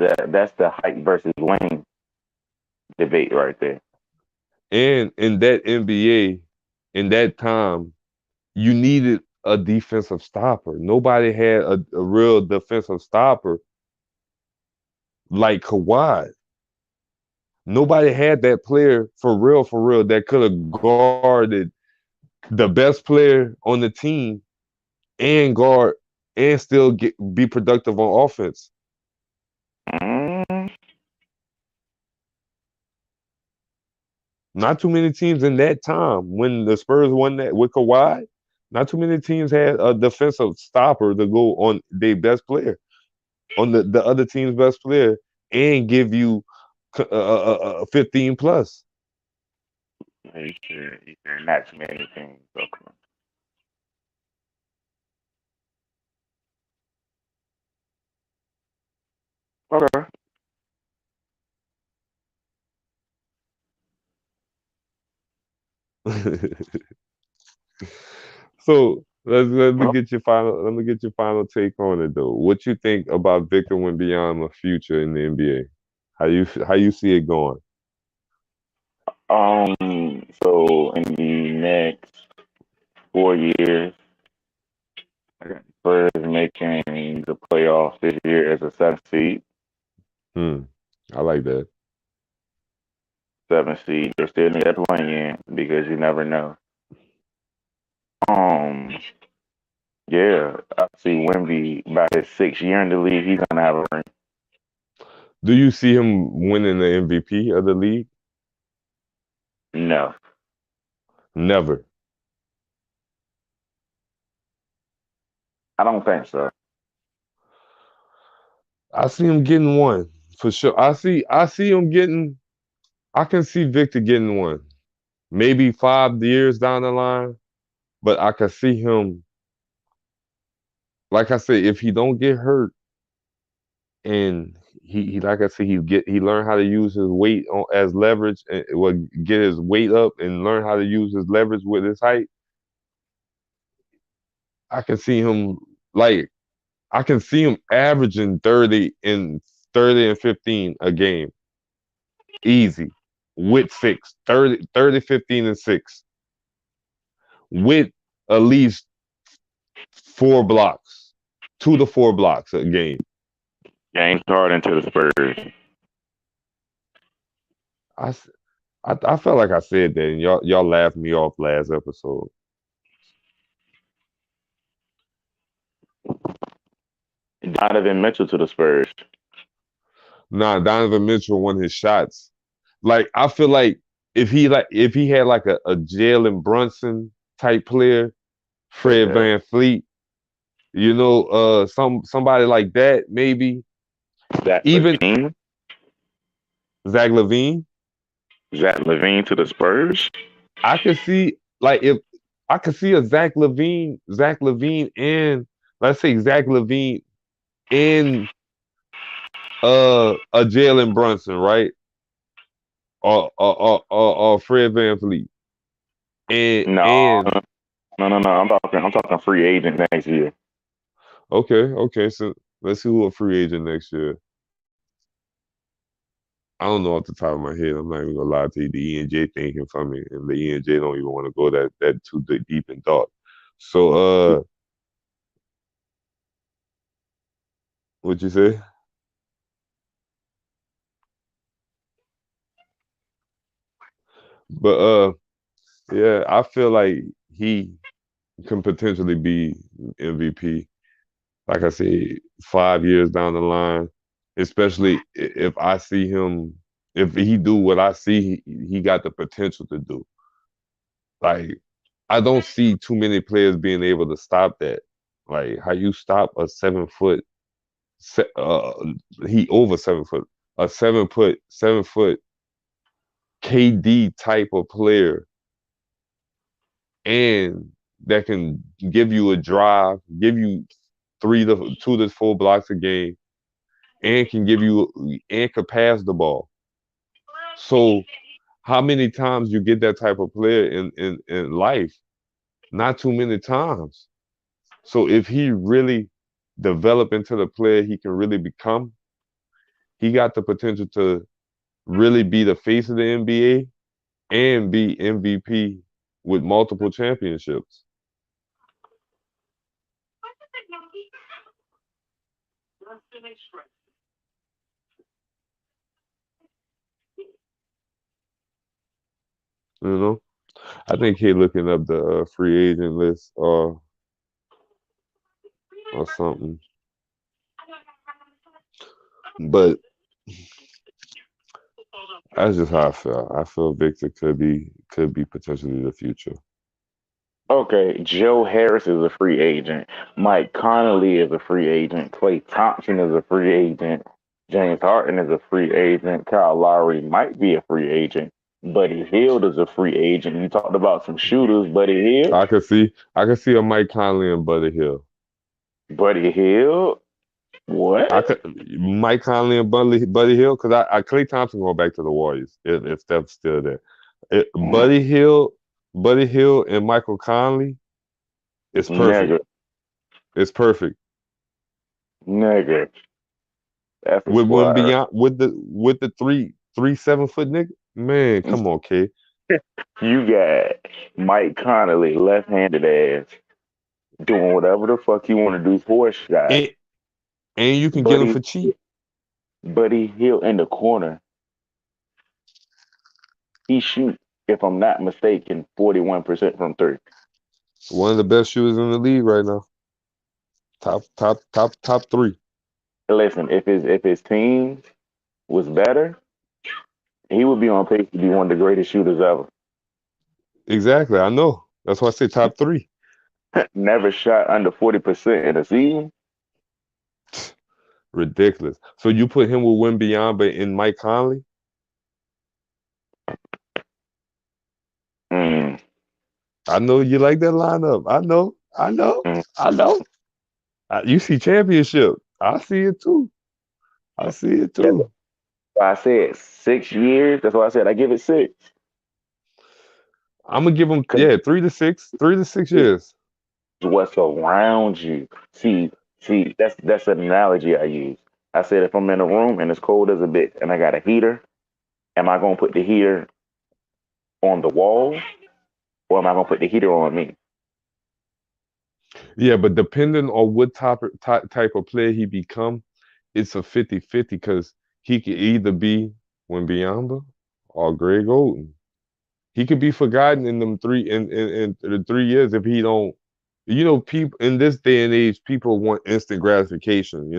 the height versus length debate right there. and in that NBA, in that time, you needed a defensive stopper. Nobody had a real defensive stopper like Kawhi. Nobody had that player for real, that could have guarded the best player on the team and guard and still be productive on offense. Mm, Not too many teams in that time when the Spurs won that with Kawhi. Not too many teams had a defensive stopper to go on their best player, on the other team's best player, and give you 15 plus. you should not too many things. Okay. So let me Well, get your final take on it though. What you think about Victor Wembanyama's future in the NBA? How you see it going? so in the next 4 years, I got the Spurs making the playoffs this year as a 7th seed. Hmm. I like that. 7th seed, they're still in that playing in because you never know. Um, yeah, I see Wemby by his 6th year in the league, he's gonna have a ring. Do you see him winning the MVP of the league? No, Never. I don't think so. I see him getting one for sure. I see him getting. I can see Victor getting one. Maybe 5 years down the line, but I can see him. Like I said, if he don't get hurt and he like I said, he learn how to use his weight as leverage and will get his weight up and learn how to use his leverage with his height. I can see him like I can see him averaging 30 and 15 a game. Easy. With 30, 15, and 6. With at least 4 blocks. 2 to 4 blocks a game. James Harden to the Spurs. I felt like I said that, and y'all laughed me off last episode. Donovan Mitchell to the Spurs. Nah, Donovan Mitchell won his shots. Like I feel like if he had like a Jalen Brunson type player, Fred Okay. Van Fleet, somebody like that maybe. Zach Even LaVine. Zach LaVine, Zach LaVine to the Spurs. I could see like if I could see a Zach LaVine, and let's say Zach LaVine in a Jalen Brunson, right? Or Fred Van Fleet. And No, no. I'm talking free agent next year. okay, so let's see who a free agent next year. I don't know off the top of my head. I'm not even gonna lie to you. The E&J thinking for me, and the E&J don't even want to go that too deep in thought. So, what'd you say? But yeah, I feel like he can potentially be MVP. Like I said, 5 years down the line, especially if I see him, if he do what I see, he got the potential to do. Like I don't see too many players being able to stop that. Like how you stop a 7 foot, uh, he over 7 foot, a 7 foot KD type of player, and that can give you a drive, give you 2 to 4 blocks a game, and can pass the ball. So how many times you get that type of player in life? Not too many times. So if he really develop into the player he can really become, he got the potential to really be the face of the NBA and be MVP with multiple championships. You know, I think he looking up the free agent list or something. But that's just how I feel. I feel Victor could be potentially the future. Okay, Joe Harris is a free agent. Mike Conley is a free agent. Klay Thompson is a free agent. James Harden is a free agent. Kyle Lowry might be a free agent. Buddy Hield is a free agent. You talked about some shooters. Buddy Hield. I could see a Mike Conley and Buddy Hill. Buddy Hield. I What? could Mike Conley and Buddy Hill because I Klay Thompson going back to the Warriors if Steph's still there. Mm, Buddy Hill and Michael Conley is perfect. nigga, It's perfect. nigga. That's a With squad. Wembanyama with the three 7 foot nigga. Man, come on, kid. You got Mike Conley, left-handed ass, doing whatever the fuck you want to do for a shot. And you can get him Buddy, for cheap. Buddy Hield in the corner. He shoot, if I'm not mistaken, 41% from three. One of the best shooters in the league right now. Top 3. Listen, if his team was better, he would be on pace to be one of the greatest shooters ever. Exactly, I know. That's why I say top 3. Never shot under 40% in a season. Ridiculous. So you put him with Wembanyama and Mike Conley? Mm, I know you like that lineup. I know. mm. You see championship. I see it too. That's why I said 6 years. That's why I said I give it 6. I'm gonna give him 'Cause 3 to 6 years. what's around you. See, that's an analogy I use. I said if I'm in a room and it's cold as a bitch and I got a heater, am I gonna put the heater on the wall or am I gonna put the heater on me? Yeah, but depending on what type of player he become, it's a 50-50 because he could either be Wembanyama or Greg Oden. He could be forgotten in them in the 3 years if he don't. People in this day and age, people want instant gratification.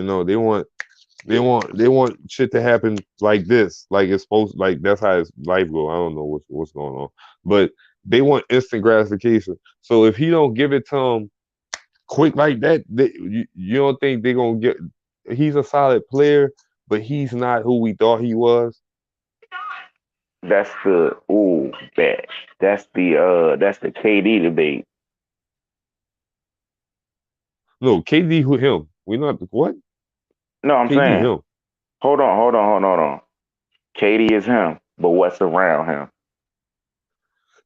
They want shit to happen like this, like it's supposed, like that's how his life go. I don't know what's going on, but they want instant gratification. So if he don't give it to them quick like that, you don't think they're gonna get? He's a solid player, but he's not who we thought he was. That's the ooh bet. That's the KD debate. No, KD who him? We not what? No, I'm KD saying, him. hold on. KD is him, but what's around him?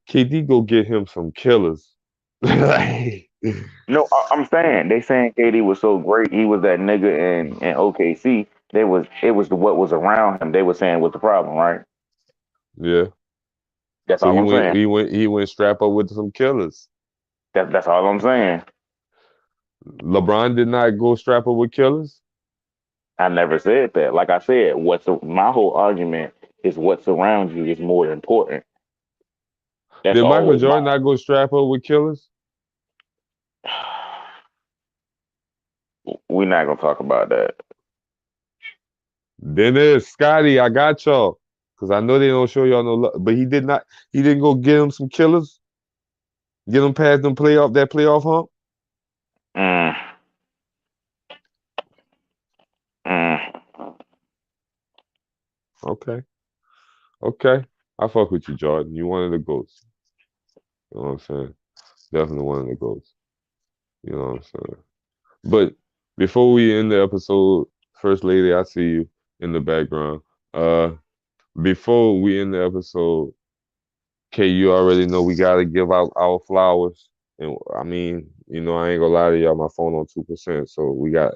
KD go get him some killers. Like, No, I'm saying they saying KD was so great. He was that nigga in OKC. It was what was around him. They were saying was the problem, right? yeah. That's So all he I'm went saying. he went he went strap up with some killers. That's all I'm saying. LeBron did not go strap up with killers. I never said that. Like I said, my whole argument is what's around you is more important. That's Did Michael always my. Jordan not go strap up with killers? We're not gonna talk about that. Then there's Scotty. I got y'all. Cause I know they don't show y'all no love. But he did not. He didn't go get him some killers. Get him past that playoff hump. Mm, mm. Okay. Okay. I fuck with you, Jordan. You one of the goats. You know what I'm saying? Definitely one of the goats. You know what I'm saying? But before we end the episode, First Lady, I see you in the background. Uh, before we end the episode, Kay, you already know we gotta give out our flowers. And I mean, I ain't gonna lie to y'all, my phone on 2%. So we got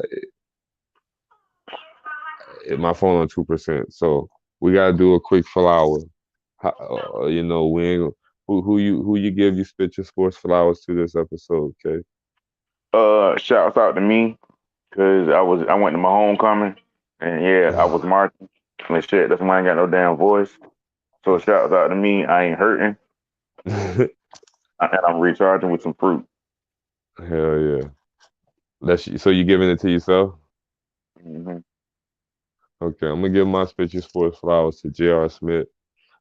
my phone on 2%. So we gotta do a quick flower. We ain't who you give you Spitcha Sports flowers to this episode, okay? Shouts out to me because I went to my homecoming and yeah, I was marching and shit. That's why I ain't got no damn voice. So shouts out to me. I ain't hurting Hell and I'm recharging with some fruit. yeah. So you giving it to yourself? Hmm. Okay, I'm gonna give my Spitcha Sports flowers to J.R. Smith.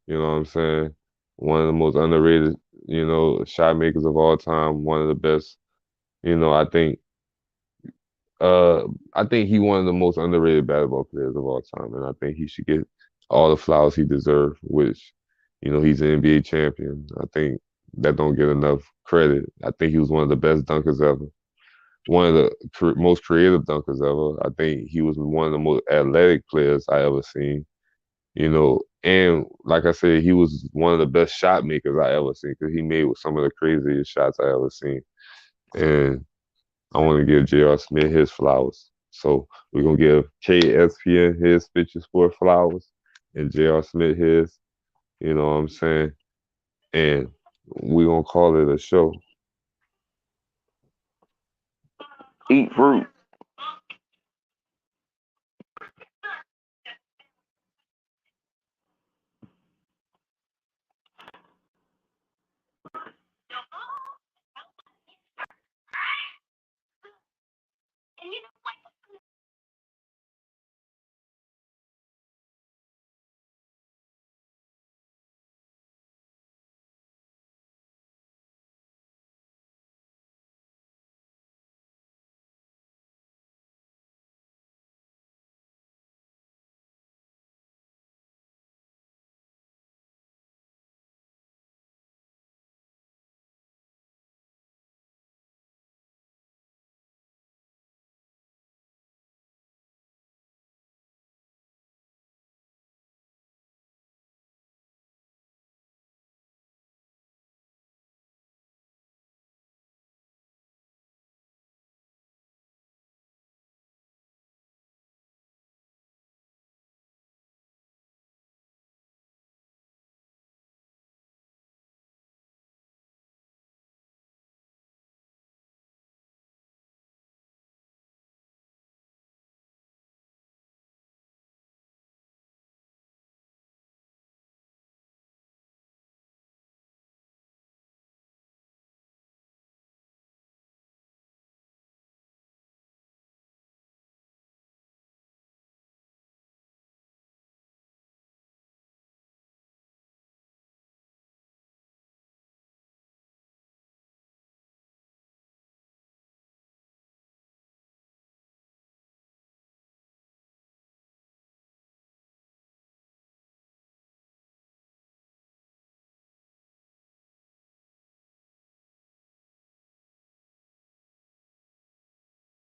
You know what I'm saying? One of the most underrated, shot makers of all time. One of the best. You know, I think I think he one of the most underrated basketball players of all time, and I think he should get all the flowers he deserves. Which, he's an NBA champion. I think that don't get enough credit. I think he was one of the best dunkers ever. One of the most creative dunkers ever. I think he was one of the most athletic players I ever seen. And like I said, he was one of the best shot makers I ever seen because he made some of the craziest shots I ever seen. And I want to give J.R. Smith his flowers. So we're going to give KSPN his Spitcha Sport flowers and J.R. Smith his, you know what I'm saying? And we're going to call it a show. Eat fruit.